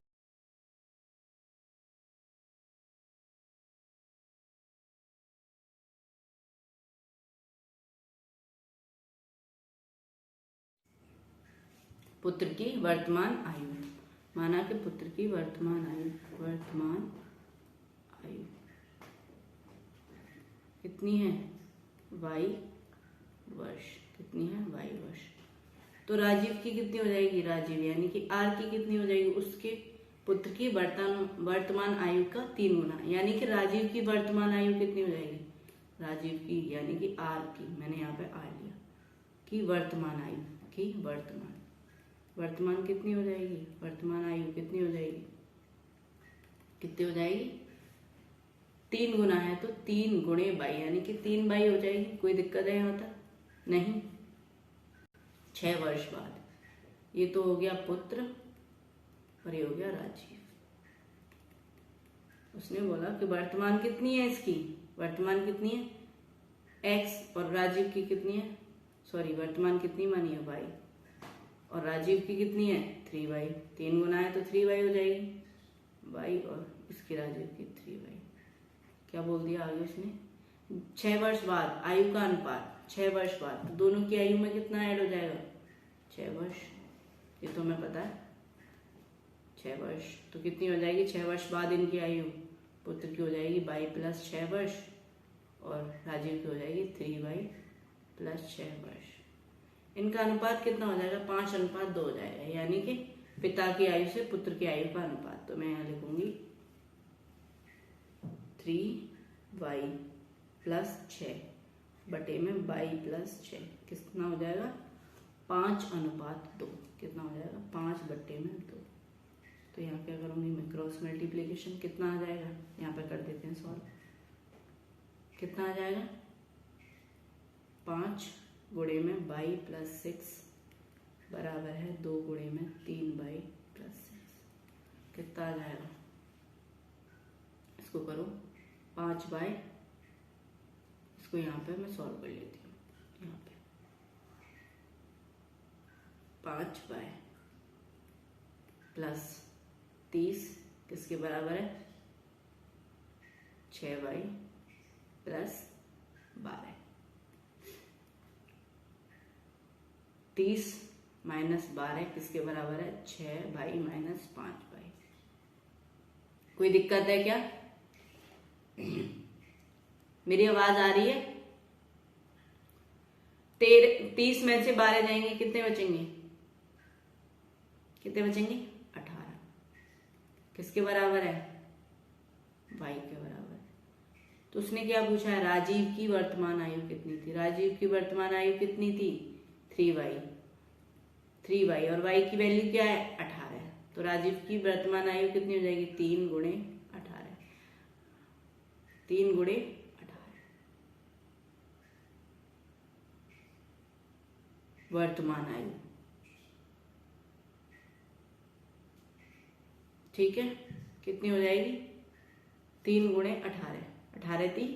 पुत्र की वर्तमान आयु, माना कि पुत्र की वर्तमान आयु कितनी है, y वर्ष, कितनी है, y वर्ष। तो राजीव की कितनी हो जाएगी, राजीव यानी कि r की कितनी हो जाएगी, उसके पुत्र की वर्तमान आयु का 3 गुना, यानी कि राजीव की वर्तमान आयु कितनी हो जाएगी, राजीव की यानी कि r की, मैंने यहाँ पे r लिया, की वर्तमान आयु की वर्तमान कितनी हो जाएगी, वर्तमान आयु कितनी हो जाएगी, कितनी हो जाएगी, 3 गुना है तो 3 गुणे 22 यानी कि 3 22 हो जाएगी। कोई दिक्कत है यहाँ तक नहीं। 6 वर्ष बाद। ये तो हो गया पुत्र और ये हो गया राजीव। उसने बोला कि वर्तमान कितनी है इसकी, वर्तमान कितनी है x और राजीव की कितनी है, सॉरी वर्तमान कितनी मानी है y और राजीव की कितनी है 3y। 3 गुना है तो 3y हो जाएगी, y और इसकी राजीव की 3y। क्या बोल दिया आगे उसने, 6 वर्ष बाद आयु का अनुपात, 6 वर्ष बाद तो दोनों की आयु में कितना ऐड हो जाएगा 6 वर्ष, ये तो हमें पता है 6 वर्ष। तो कितनी हो जाएगी 6 वर्ष बाद इनकी आयु, पुत्र की हो जाएगी y प्लस 6 वर्ष और राजीव की हो जाएगी 3y प्लस 6 वर्ष। इनका अनुपात कितना हो जाएगा 5:2 हो जाएगा, यानी कि पिता की आयु से पुत्र की आयु का अनुपात। तो मैं यहाँ लिखूंगी 3y प्लस 6 बटे में y प्लस 6 कितना हो जाएगा 5:2। कितना हो जाएगा 5/2। तो यहाँ क्या करूँगी मैं क्रॉस मल्टीप्लीकेशन, कितना आ जाएगा यहाँ पे कर देते हैं सॉल्व। कितना आ जाएगा 5 गुणे में y प्लस 6 बराबर है 2 गुणे में 3y प्लस 6। कितना आ जाएगा, इसको करो 5y, इसको यहाँ पे मैं सॉल्व कर लेती हूँ। यहाँ पे 5y प्लस 30 किसके बराबर है 6y प्लस 12। 30 माइनस 12 किसके बराबर है 6y माइनस 5y। कोई दिक्कत है क्या, मेरी आवाज आ रही है। 30 में से 12 जाएंगे कितने बचेंगे, कितने बचेंगे 18। किसके बराबर है y के बराबर। तो उसने क्या पूछा है राजीव की वर्तमान आयु कितनी थी, राजीव की वर्तमान आयु कितनी थी 3y और y की वैल्यू क्या है 18। तो राजीव की वर्तमान आयु कितनी हो जाएगी 3 गुणे 18, 3 गुणे 18 वर्तमान आयु। ठीक है, कितनी हो जाएगी 3 गुणे 18, 18 × 3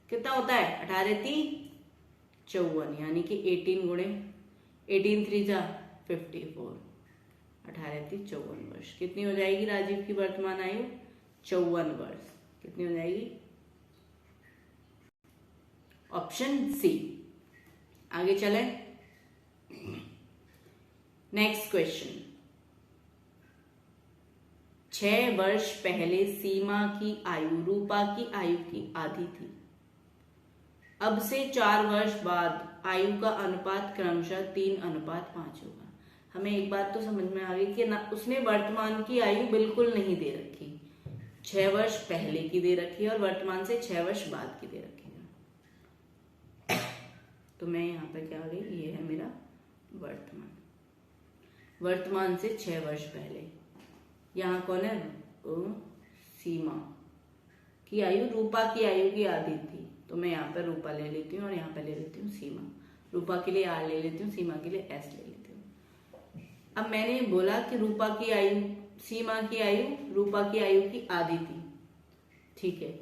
कितना होता है 18 × 3 54, यानी कि 18 गुणे 18 3 जा 54, 18 × 3 54 वर्ष। कितनी हो जाएगी राजीव की वर्तमान आयु 54 वर्ष। कितनी हो जाएगी ऑप्शन सी। आगे चले नेक्स्ट क्वेश्चन। 6 वर्ष पहले सीमा की आयु रूपा की आयु की आधी थी। अब से 4 वर्ष बाद आयु का अनुपात क्रमशः 3:5 होगा। हमें एक बात तो समझ में आ गई कि ना उसने वर्तमान की आयु बिल्कुल नहीं दे रखी, 6 वर्ष पहले की दे रखी है और वर्तमान से 6 वर्ष बाद की दे रखी है। तो मैं यहाँ पे क्या आ गई, ये है मेरा वर्तमान, वर्तमान से 6 वर्ष पहले। यहाँ कौन है सीमा की आयु रूपा की आयु की आधी थी, तो मैं यहाँ पर रूपा ले लेती हूँ और यहाँ पे ले लेती हूँ सीमा। रूपा के लिए R ले लेती हूँ, सीमा के लिए S ले लेती हूँ। अब मैंने बोला कि रूपा की आयु सीमा की आयु रूपा की आयु की आधी थी, ठीक है।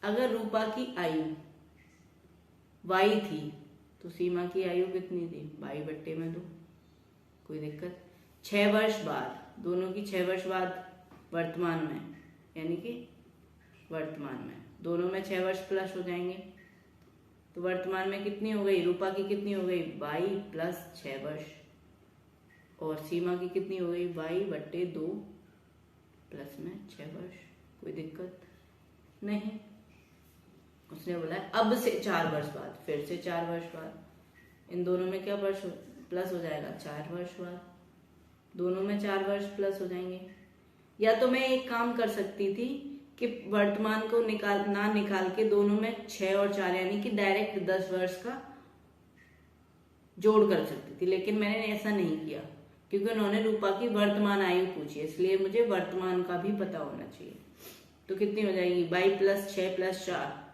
अगर रूपा की आयु y थी तो सीमा की आयु कितनी थी y/2। कोई दिक्कत। 6 वर्ष बाद, दोनों की 6 वर्ष बाद वर्तमान में, यानी कि वर्तमान में दोनों में 6 वर्ष प्लस हो जाएंगे। तो वर्तमान में कितनी हो गई रूपा की, कितनी हो गई y प्लस 6 वर्ष, और सीमा की कितनी हो गई y/2 प्लस में 6 वर्ष। कोई दिक्कत नहीं। उसने बोला अब से 4 वर्ष बाद, फिर से 4 वर्ष बाद, इन दोनों में क्या वर्ष प्लस हो जाएगा 4 वर्ष बाद, दोनों में 4 वर्ष प्लस हो जाएंगे। या तो मैं एक काम कर सकती थी कि वर्तमान को निकाल के दोनों में 6 और 4 यानी कि डायरेक्ट 10 वर्ष का जोड़ कर सकती थी, लेकिन मैंने ऐसा नहीं किया क्योंकि उन्होंने रूपा की वर्तमान आयु पूछी, इसलिए मुझे वर्तमान का भी पता होना चाहिए। तो कितनी हो जाएगी y plus 6 plus 4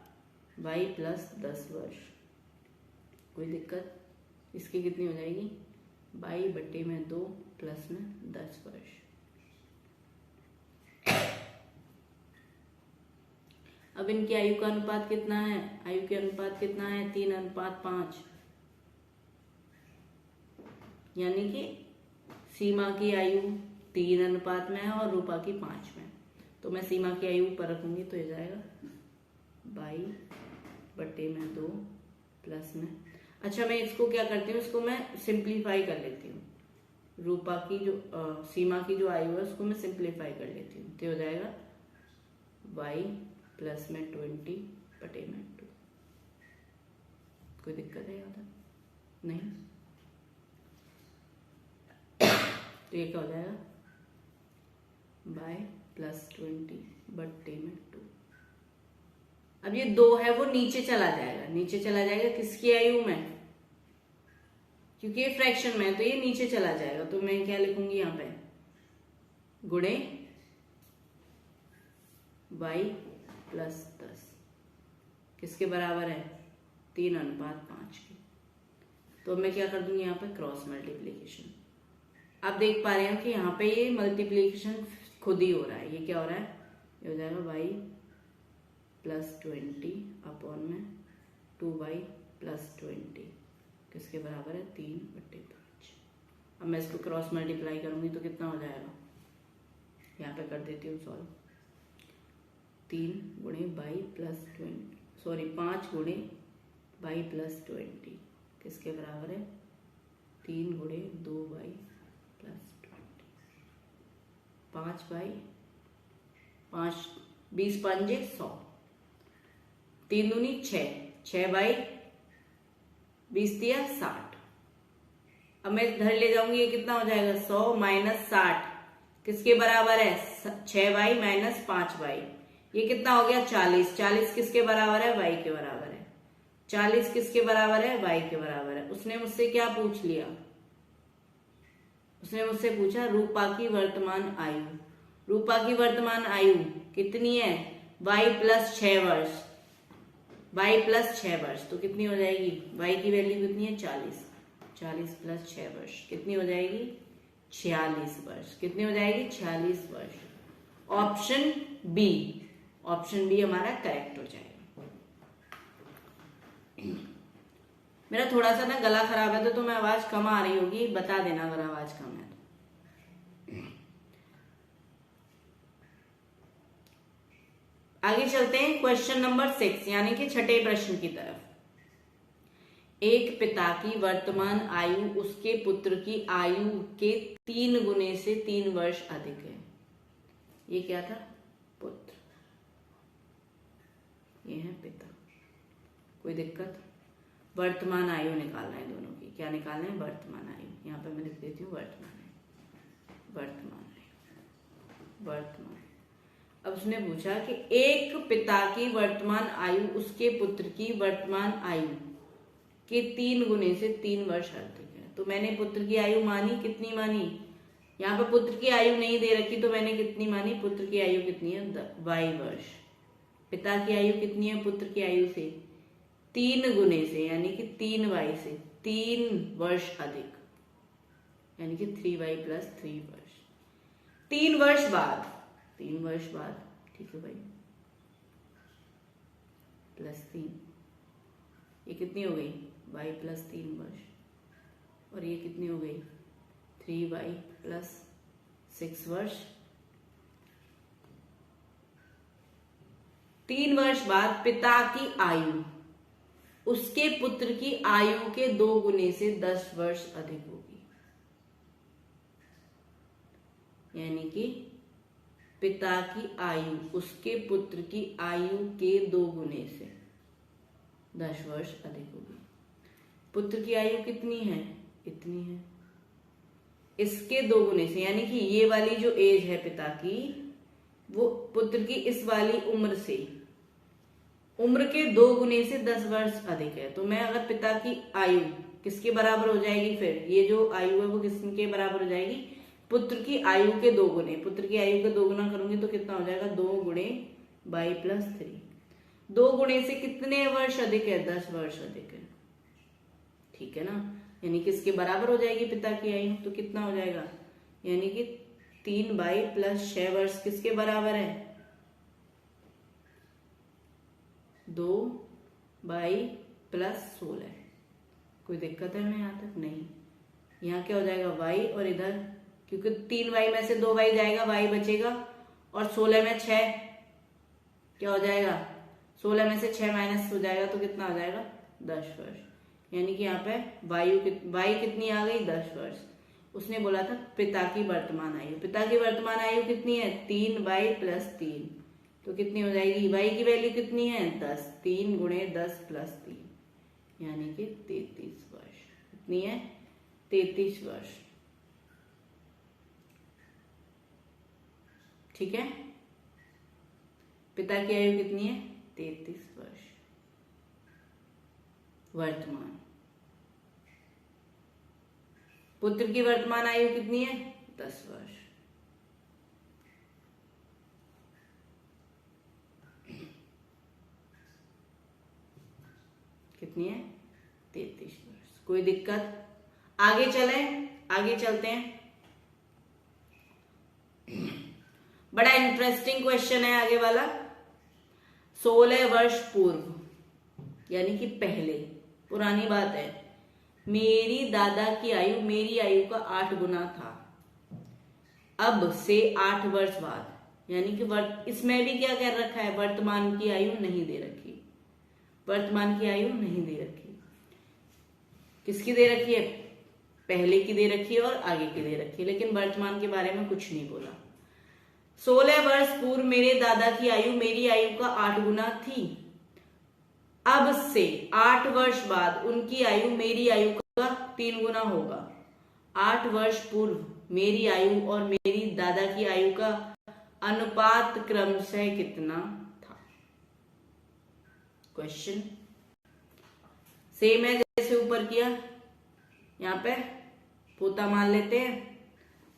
y plus 10 वर्ष। कोई दिक्कत। इसकी कितनी हो जाएगी 22 बटे में 2 प्लस में 10 वर्ष। अब इनकी आयु का अनुपात कितना है? आयु के अनुपात कितना है? 3:5, यानी कि सीमा की आयु 3 अनुपात में है और रूपा की 5 में। तो मैं सीमा की आयु पर रखूंगी तो ये जाएगा 22 बटे में 2 प्लस में, अच्छा मैं इसको क्या करती हूँ, इसको मैं सिंप्लीफाई कर लेती हूँ। रूपा की जो सीमा की जो आयु है उसको मैं सिंप्लीफाई कर लेती हूँ, तो हो जाएगा y प्लस में 20 बटे में 2। कोई दिक्कत है यहाँ नहीं? तो ये क्या हो जाएगा y प्लस 20 बटे में 2। अब ये 2 है वो नीचे चला जाएगा, नीचे चला जाएगा किसकी आयु में? क्योंकि ये फ्रैक्शन में है तो ये नीचे चला जाएगा, तो मैं क्या लिखूंगी यहाँ पे, गुणे y प्लस 10 किसके बराबर है? 3:5 की। तो मैं क्या कर दूंगी यहाँ पे, क्रॉस मल्टीप्लीकेशन। आप देख पा रहे हो कि यहाँ पे ये मल्टीप्लीकेशन खुद ही हो रहा है। ये क्या हो रहा है? ये हो जाएगा y प्लस 20 अपॉन में 2y प्लस 20 किसके बराबर है? 3/5। अब मैं इसको क्रॉस मल्टीप्लाई करूंगी तो कितना हो जाएगा? यहाँ पे कर देती हूँ सॉल्व। 3 गुणे y प्लस 20, सॉरी 5 गुणे y प्लस 20 किसके बराबर है? 3 गुणे 2y प्लस 20। 5y 5 20 पंजे 100, 3 दूनी 6, 6y 20 दिया 60। अब मैं इधर ले जाऊंगी, ये कितना हो जाएगा? 100 माइनस 60 किसके बराबर है? 6y माइनस 5y, ये कितना हो गया? 40। 40 किसके बराबर है? y के बराबर है। 40 किसके बराबर है? y के बराबर है। उसने मुझसे क्या पूछ लिया? उसने मुझसे पूछा रूपा की वर्तमान आयु। रूपा की वर्तमान आयु कितनी है? y प्लस 6 वर्ष, y प्लस 6 वर्ष, तो कितनी हो जाएगी? y की वैल्यू कितनी है? 40। 40 प्लस 6 वर्ष कितनी हो जाएगी? 46 वर्ष। कितनी हो जाएगी? 46 वर्ष। ऑप्शन बी, ऑप्शन बी हमारा करेक्ट हो जाएगा। मेरा थोड़ा सा ना गला खराब है तो मैं आवाज कम आ रही होगी, बता देना अगर आवाज कम है तो। आगे चलते हैं क्वेश्चन नंबर 6 यानी कि छठे प्रश्न की तरफ। एक पिता की वर्तमान आयु उसके पुत्र की आयु के 3 गुने से 3 वर्ष अधिक है। ये क्या था? पुत्र, ये है पिता। कोई दिक्कत? वर्तमान आयु निकालना है दोनों की। क्या निकालना है? वर्तमान आयु। यहाँ पे मैं लिख देती हूँ वर्तमान आयु, वर्तमान आयु, वर्तमान। अब उसने पूछा कि एक पिता की वर्तमान आयु उसके पुत्र की वर्तमान आयु के 3 गुने से 3 वर्ष अधिक है। तो मैंने पुत्र की आयु मानी, कितनी मानी? यहाँ पे पुत्र की आयु नहीं दे रखी तो मैंने कितनी मानी? पुत्र की आयु कितनी है? y वर्ष। पिता की आयु कितनी है? पुत्र की आयु से 3 गुने से यानी कि 3y से 3 वर्ष अधिक, यानी कि 3y प्लस 3 वर्ष। 3 वर्ष बाद, 3 वर्ष बाद, ठीक है भाई, प्लस 3, ये कितनी हो गई? y प्लस 3 वर्ष। और ये कितनी हो गई? 3y प्लस 6 वर्ष। 3 वर्ष बाद पिता की आयु उसके पुत्र की आयु के 2 गुने से 10 वर्ष अधिक होगी, यानी कि पिता की आयु उसके पुत्र की आयु के 2 गुने से 10 वर्ष अधिक होगी। पुत्र की आयु कितनी है? इतनी है। इसके 2 गुने से यानी कि ये वाली जो एज है पिता की, वो पुत्र की इस वाली उम्र से, उम्र के 2 गुने से 10 वर्ष अधिक है। तो मैं अगर पिता की आयु किसके बराबर हो जाएगी? फिर ये जो आयु है वो किसके बराबर हो जाएगी? पुत्र की आयु के 2 गुने। पुत्र की आयु के 2 गुना करूंगी तो कितना हो जाएगा? 2 गुणे y प्लस 3। 2 गुणे से कितने वर्ष अधिक है? 10 वर्ष अधिक है, ठीक है ना। यानी कि इसके बराबर हो जाएगी पिता की आयु। तो कितना हो जाएगा, यानी कि 3/, प्लस 6 वर्ष किसके बराबर है, 2/, प्लस 16। कोई दिक्कत है हमें यहाँ तक? नहीं। यहाँ क्या हो जाएगा y, और इधर क्योंकि 3y में से 2y जाएगा, y बचेगा, और 16 में 6 क्या हो जाएगा, 16 में से 6 माइनस हो जाएगा, तो कितना हो जाएगा, 10 वर्ष। यानी कि यहाँ पे y कितनी आ गई, 10 वर्ष। उसने बोला था पिता की वर्तमान आयु, पिता की वर्तमान आयु कितनी है, 3/, प्लस 3। तो कितनी हो जाएगी, y की वैल्यू कितनी है, 10। 3 × 10 + 3 यानी कि 33 वर्ष। कितनी है, 33 वर्ष। ठीक है, पिता की आयु कितनी है, 33 वर्ष वर्तमान। पुत्र की वर्तमान आयु कितनी है, 10 वर्ष। कितनी है, 33 वर्ष। कोई दिक्कत? आगे चलें, आगे चलते हैं। बड़ा इंटरेस्टिंग क्वेश्चन है आगे वाला। 16 वर्ष पूर्व यानी कि पहले, पुरानी बात है, मेरी दादा की आयु मेरी आयु का 8 गुना था। अब से 8 वर्ष बाद, यानी कि इसमें भी क्या कर रखा है, वर्तमान की आयु नहीं दे रखी। वर्तमान की आयु नहीं दे रखी। किसकी दे रखी है, पहले की दे रखी है और आगे की दे रखी है, लेकिन वर्तमान के बारे में कुछ नहीं बोला। 16 वर्ष पूर्व मेरे दादा की आयु मेरी आयु का 8 गुना थी। अब से 8 वर्ष बाद उनकी आयु मेरी आयु का 3 गुना होगा। 8 वर्ष पूर्व मेरी आयु और मेरी दादा की आयु का अनुपात क्रमशः कितना था। क्वेश्चन सेम है जैसे ऊपर किया। यहाँ पे पोता मान लेते हैं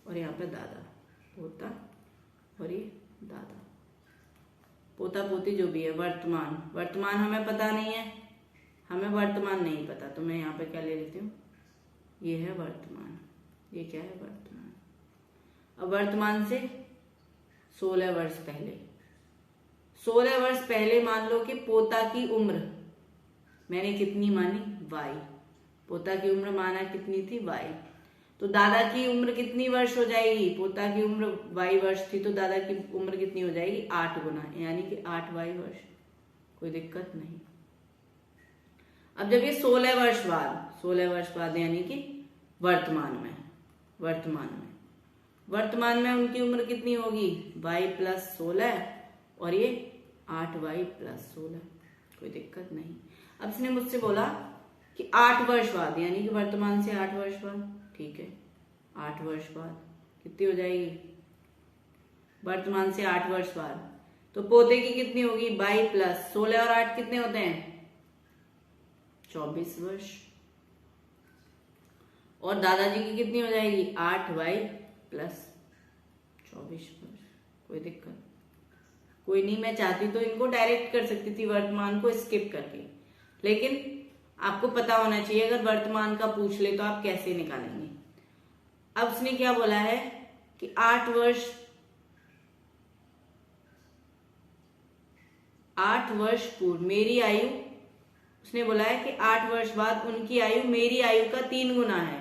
और यहाँ पे दादा, पोता और ये दादा। पोता पोती जो भी है, वर्तमान हमें पता नहीं है, हमें वर्तमान नहीं पता, तो मैं यहाँ पे क्या ले लेती हूँ, ये है वर्तमान, ये क्या है, वर्तमान। अब वर्तमान से 16 वर्ष पहले, 16 वर्ष पहले मान लो कि पोता की उम्र मैंने कितनी मानी, y। पोता की उम्र माना कितनी थी, y। तो दादा की उम्र कितनी वर्ष हो जाएगी, पोता की उम्र y वर्ष थी, तो दादा की उम्र कितनी हो जाएगी, 8 गुना, यानी कि 8y वर्ष। कोई दिक्कत नहीं। अब जब ये 16 वर्ष बाद यानी कि वर्तमान में उनकी उम्र कितनी होगी, y + 16 और ये 8y + 16। कोई दिक्कत नहीं। अब इसने मुझसे बोला कि 8 वर्ष बाद, यानी कि वर्तमान से 8 वर्ष बाद, ठीक है, 8 वर्ष बाद कितनी हो जाएगी, वर्तमान से 8 वर्ष बाद, तो पोते की कितनी होगी, y + 16 और 8 कितने होते हैं, 24 वर्ष। और दादाजी की कितनी हो जाएगी, 8y + 24 वर्ष। कोई दिक्कत कोई नहीं। मैं चाहती तो इनको डायरेक्ट कर सकती थी, वर्तमान को स्किप करके, लेकिन आपको पता होना चाहिए अगर वर्तमान का पूछ ले तो आप कैसे निकालेंगे। अब उसने क्या बोला है कि 8 वर्ष पूर्व मेरी आयु, उसने बोला है कि 8 वर्ष बाद उनकी आयु मेरी आयु का 3 गुना है।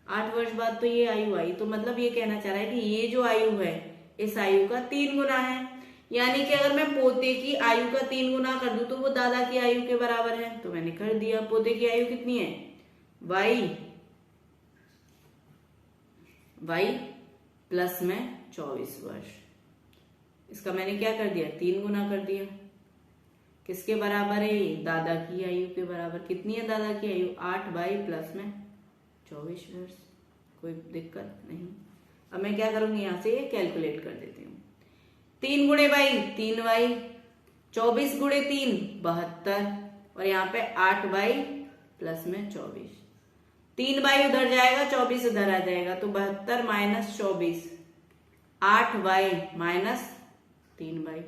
8 वर्ष बाद तो ये आयु आई, तो मतलब ये कहना चाह रहा है कि ये जो आयु है इस आयु का 3 गुना है। यानी कि अगर मैं पोते की आयु का 3 गुना कर दूं तो वो दादा की आयु के बराबर है, तो मैंने कर दिया। पोते की आयु कितनी है, y प्लस में 24 वर्ष। इसका मैंने क्या कर दिया, 3 गुना कर दिया। किसके बराबर है, दादा की आयु के बराबर। कितनी है दादा की आयु, 8y प्लस में 24 वर्ष। कोई दिक्कत नहीं। अब मैं क्या करूंगी, यहां से ये कैलकुलेट कर देती हूँ। 3 × y 3y, 24 × 3 72, और यहाँ पे 8y प्लस में 24। 3y उधर जाएगा, 24 इधर आ जाएगा, तो 72 - 24, 8y - 3y।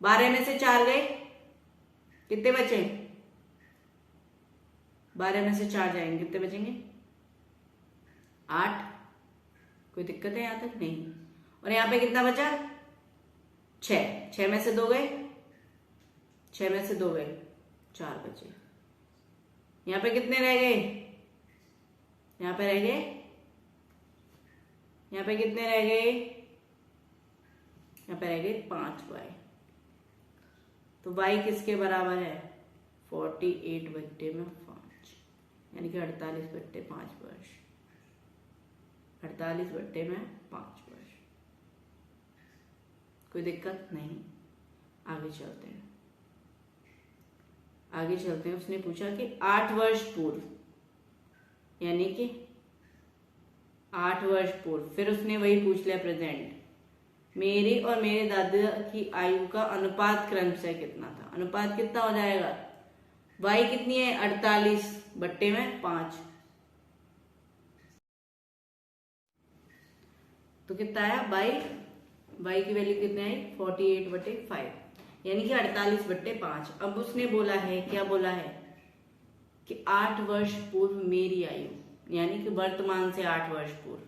12 में से 4 गए, कितने बचे, 12 में से 4 जाएंगे, कितने बचेंगे? 8। कोई दिक्कत है यहां तक? नहीं। और यहाँ पे कितना बचा? 6। 6 में से 2 गए, 6 में से 2 गए, 4 बचे। यहाँ पे कितने रह गए? यहाँ पे रह गए, यहाँ पे कितने रह गए? यहाँ पे रह गए 5y। तो y किसके बराबर है? 48/5, यानी कि 48/5 वर्ष। 48/5 वर्ष। कोई दिक्कत नहीं। आगे चलते हैं, आगे चलते हैं। उसने पूछा कि 8 वर्ष पूर्व, यानी कि 8 वर्ष पूर्व, फिर उसने वही पूछ लिया प्रेजेंट। मेरे और मेरे दादा की आयु का अनुपात क्रमशः कितना था? अनुपात कितना हो जाएगा? y कितनी है? 48/5। तो कितना आया? y की वैल्यू कितनी आई? 48/5, यानी कि 48/5। अब उसने बोला है, क्या बोला है कि 8 वर्ष पूर्व मेरी आयु, यानी कि वर्तमान से 8 वर्ष पूर्व,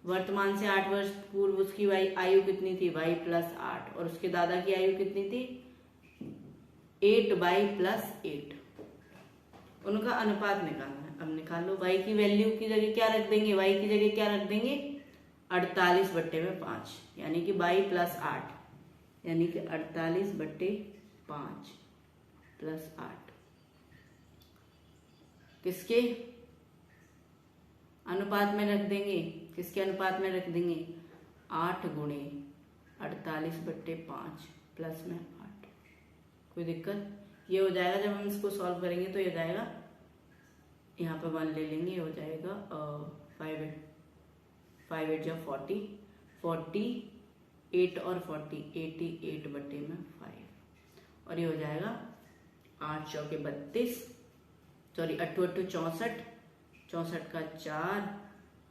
वर्तमान से 8 वर्ष पूर्व उसकी आयु कितनी थी? y + 8। और उसके दादा की आयु कितनी थी? 8y + 8। उनका अनुपात निकालना है। अब निकाल लो। y की वैल्यू की जगह क्या रख देंगे? y की जगह क्या रख देंगे? 48/5, यानी कि y + 8, यानी कि 48/5 + 8 किसके अनुपात में रख देंगे? किसके अनुपात में रख देंगे? 8 × 48/5 प्लस में 8। कोई दिक्कत? ये हो जाएगा, जब हम इसको सॉल्व करेंगे तो ये हो जाएगा, यहाँ पे 1 ले लेंगे, ये हो जाएगा 5 8 जा 40, 48 और 40, 88/5। और ये हो जाएगा 8 चौके 32, सॉरी 8 8 64, 64 का 4,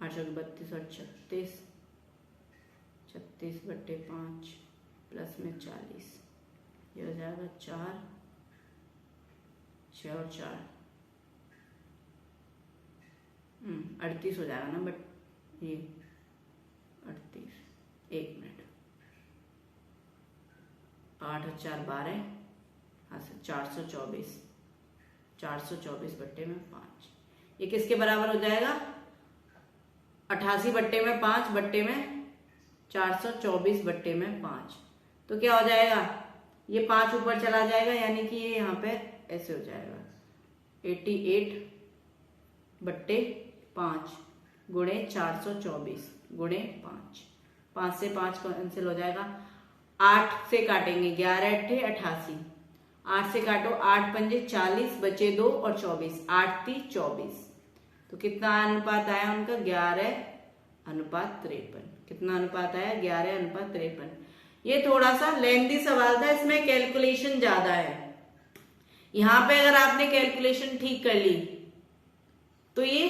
8 चौके 32 और 36, 36/5 प्लस में 40, ये हो जाएगा 4 6 और 4 38 हो जाएगा ना, बट ये 38, 1 मिनट, 8 और 4 12, हाँ से 424, 424/5। ये किसके बराबर हो जाएगा? 88/5 424/5। तो क्या हो जाएगा? ये 5 ऊपर चला जाएगा, यानी कि ये यहाँ पे ऐसे हो जाएगा 88/5 गुणे 424 गुणे 5। 5 से 5 कैंसिल हो जाएगा। 8 से काटेंगे, 11 8 88, 8 से काटो, 8 पंजे 40, बचे 2 और 24, 8 3 24। तो कितना अनुपात आया उनका? 11:53। कितना अनुपात आया? 11:53। ये थोड़ा सा लेंथी सवाल था, इसमें कैलकुलेशन ज्यादा है। यहां पे अगर आपने कैलकुलेशन ठीक कर ली तो ये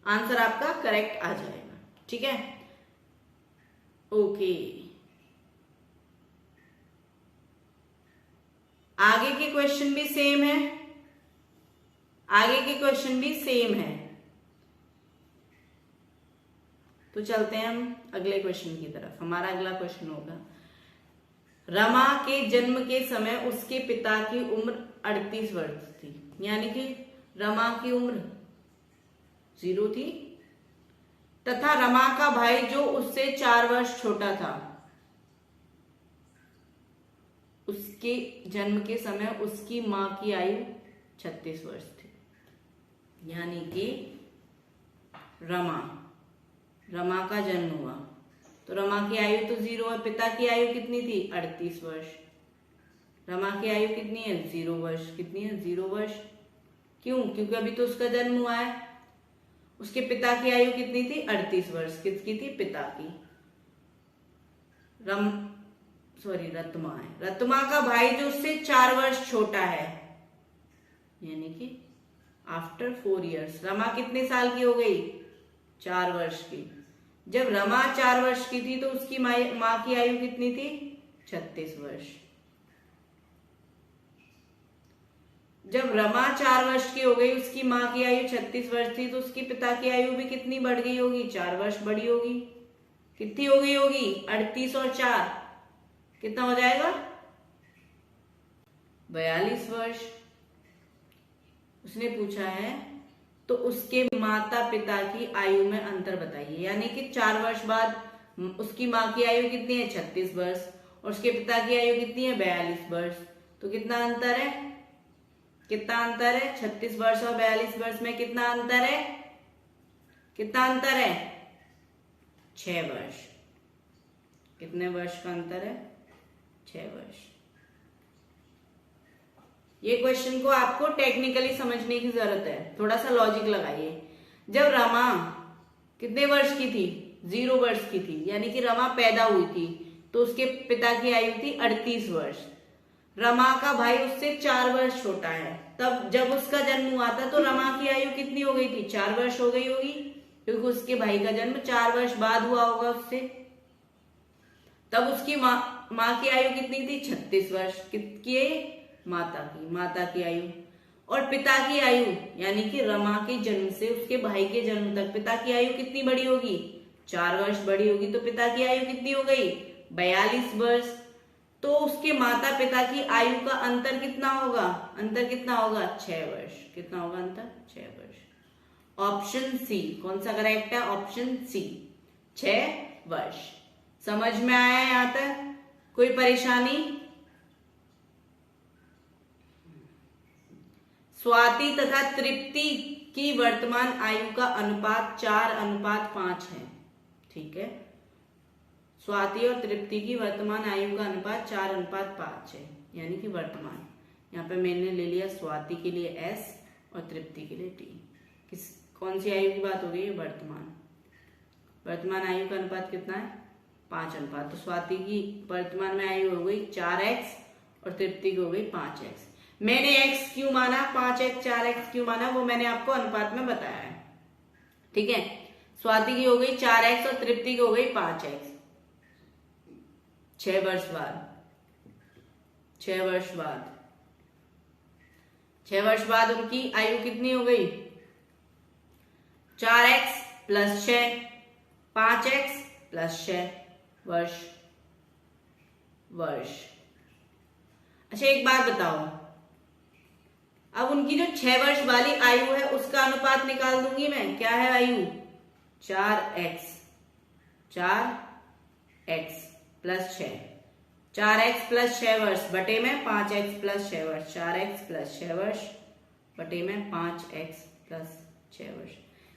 आंसर आपका करेक्ट आ जाएगा। ठीक है, ओके। आगे के क्वेश्चन भी सेम है, आगे के क्वेश्चन भी सेम है। तो चलते हैं हम अगले क्वेश्चन की तरफ। हमारा अगला क्वेश्चन होगा, रमा के जन्म के समय उसके पिता की उम्र 38 वर्ष थी, यानी कि रमा की उम्र 0 थी, तथा रमा का भाई जो उससे 4 वर्ष छोटा था, उसके जन्म के समय उसकी मां की आयु 36 वर्ष थी। यानी कि रमा का जन्म हुआ तो रमा की आयु तो 0 है, पिता की आयु कितनी थी? 38 वर्ष। रमा की आयु कितनी है? 0 वर्ष। कितनी है? 0 वर्ष। क्यों? क्योंकि अभी तो उसका जन्म हुआ है। उसके पिता की आयु कितनी थी? 38 वर्ष। किसकी थी? पिता की। रतमा है। रतमा का भाई जो उससे 4 वर्ष छोटा है, यानी कि आफ्टर 4 इयर्स रमा कितने साल की हो गई? 4 वर्ष की। जब रमा 4 वर्ष की थी तो उसकी मां की आयु कितनी थी? 36 वर्ष। जब रमा 4 वर्ष की हो गई, उसकी माँ की आयु 36 वर्ष थी, तो उसके पिता की आयु भी कितनी बढ़ गई होगी? 4 वर्ष बढ़ी होगी। कितनी हो गई होगी? 38 और 4 कितना हो जाएगा? 42 वर्ष। उसने पूछा है तो उसके माता पिता की आयु में अंतर बताइए, यानी कि 4 वर्ष बाद उसकी माँ की आयु कितनी है? 36 वर्ष, और उसके पिता की आयु कितनी है? 42 वर्ष। तो कितना अंतर है? कितना अंतर है? 36 वर्ष और 42 वर्ष में कितना अंतर है? कितना अंतर है? 6 वर्ष। कितने वर्ष का अंतर है? 6 वर्ष। ये क्वेश्चन को आपको टेक्निकली समझने की जरूरत है, थोड़ा सा लॉजिक लगाइए। जब रमा कितने वर्ष की थी? 0 वर्ष की थी, यानी कि रमा पैदा हुई थी, तो उसके पिता की आयु थी 38 वर्ष। रमा का भाई उससे 4 वर्ष छोटा है, तब जब उसका जन्म हुआ था तो रमा की आयु कितनी हो गई थी? 4 वर्ष हो गई होगी, क्योंकि उसके भाई का जन्म 4 वर्ष बाद हुआ होगा उससे। तब उसकी माँ की आयु कितनी थी? 36 वर्ष। किसकी? माता की आयु। और पिता की आयु, यानी कि रमा के जन्म से उसके भाई के जन्म तक पिता की आयु कितनी बड़ी होगी? 4 वर्ष बड़ी होगी। तो पिता की आयु कितनी हो गई? 42 वर्ष। तो उसके माता पिता की आयु का अंतर कितना होगा? अंतर कितना होगा? 6 वर्ष। कितना होगा अंतर? 6 वर्ष। ऑप्शन सी कौन सा करेक्ट है? ऑप्शन सी 6 वर्ष। समझ में आया यहां तक? कोई परेशानी? स्वाति तथा तृप्ति की वर्तमान आयु का अनुपात 4:5 है। ठीक है, स्वाति और तृप्ति की वर्तमान आयु का अनुपात 4:5 है, यानी कि वर्तमान। यहाँ पे मैंने ले लिया स्वाति के लिए S और तृप्ति के लिए T। कौन सी आयु की बात हो गई है? वर्तमान। वर्तमान आयु का अनुपात कितना है? 5:5। तो स्वाति की वर्तमान में आयु हो गई 4x और तृप्ति की हो गई 5x। मैंने x क्यों माना, 5x 4x क्यों माना, वो मैंने आपको अनुपात में बताया है। ठीक है, स्वाति की हो गई 4x और तृप्ति की हो गई 5x। 6 वर्ष बाद 6 वर्ष बाद 6 वर्ष बाद उनकी आयु कितनी हो गई? 4x + 6 5x + 6 वर्ष। अच्छा एक बात बताओ, अब उनकी जो 6 वर्ष वाली आयु है उसका अनुपात निकाल दूंगी मैं। क्या है आयु? 4x + 6 4x + 6 वर्ष बटे में 5x + 6 वर्ष। 4x + 6 वर्ष बटे में 5x + 6 वर्ष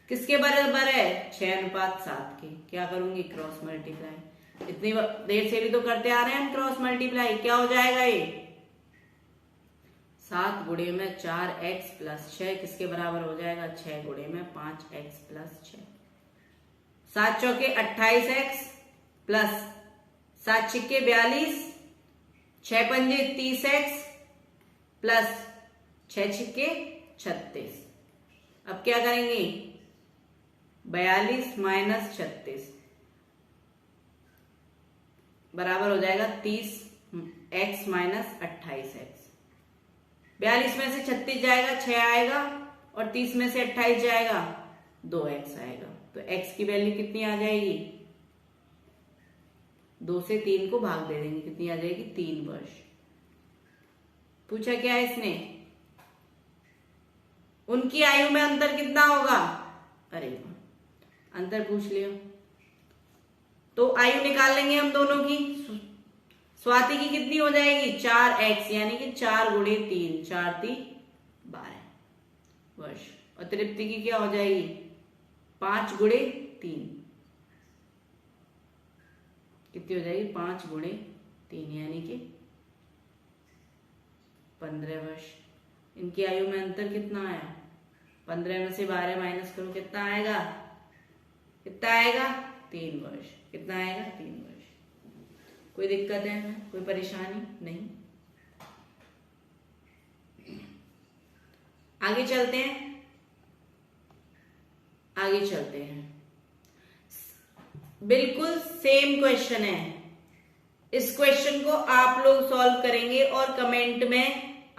किसके बराबर है? 6:7 के। क्या करूंगी? Cross multiply. इतनी देर से भी तो करते आ रहे हैं हम क्रॉस मल्टीप्लाई। क्या हो जाएगा ये? 7 गुणे में 4x + 6 किसके बराबर हो जाएगा? 6 गुणे में 5x + 6। 7 चौके 28x प्लस 7 छिक्के 42, 6 पंजे 30x प्लस 6 छिक्के 36। अब क्या करेंगे? 42 - 36 बराबर हो जाएगा 30x - 28x। 42 में से 36 जाएगा, 6 आएगा, और 30 में से 28 जाएगा, 2x आएगा। तो x की वैल्यू कितनी आ जाएगी? 2 से 3 को भाग दे देंगे, कितनी आ जाएगी? 3 वर्ष। पूछा क्या है इसने? उनकी आयु में अंतर कितना होगा? अरे अंतर पूछ लियो, तो आयु निकाल लेंगे हम दोनों की। स्वाति की कितनी हो जाएगी? 4x, यानी कि 4 गुणे 3, 4 × 3 = 12 वर्ष। और तृप्ति की क्या हो जाएगी? 5 गुणे 3 कितनी हो जाएगी? 5 गुणे 3 यानी कि 15 वर्ष। इनकी आयु में अंतर कितना आया? 15 में से 12 माइनस करो, कितना आएगा? कितना आएगा? 3 वर्ष। कितना आएगा? 3 वर्ष। कोई दिक्कत है? कोई परेशानी नहीं? आगे चलते हैं। बिल्कुल सेम क्वेश्चन है। इस क्वेश्चन को आप लोग सॉल्व करेंगे और कमेंट में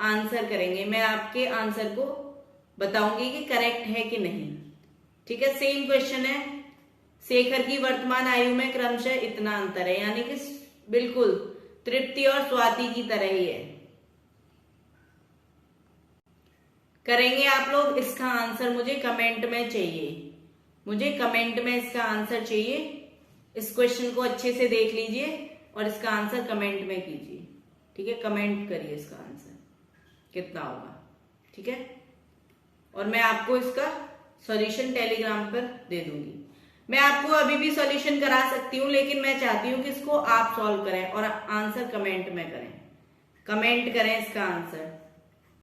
आंसर करेंगे, मैं आपके आंसर को बताऊंगी कि करेक्ट है कि नहीं। ठीक है, सेम क्वेश्चन है। शेखर की वर्तमान आयु में क्रमशः इतना अंतर है, यानी कि बिल्कुल तृप्ति और स्वाति की तरह ही है। करेंगे आप लोग? इसका आंसर मुझे कमेंट में चाहिए, मुझे कमेंट में इसका आंसर चाहिए। इस क्वेश्चन को अच्छे से देख लीजिए और इसका आंसर कमेंट में कीजिए। ठीक है, कमेंट करिए इसका आंसर कितना होगा। ठीक है, और मैं आपको इसका सॉल्यूशन टेलीग्राम पर दे दूंगी। मैं आपको अभी भी सॉल्यूशन करा सकती हूँ, लेकिन मैं चाहती हूँ कि इसको आप सॉल्व करें और आंसर कमेंट में करें, कमेंट करें इसका आंसर।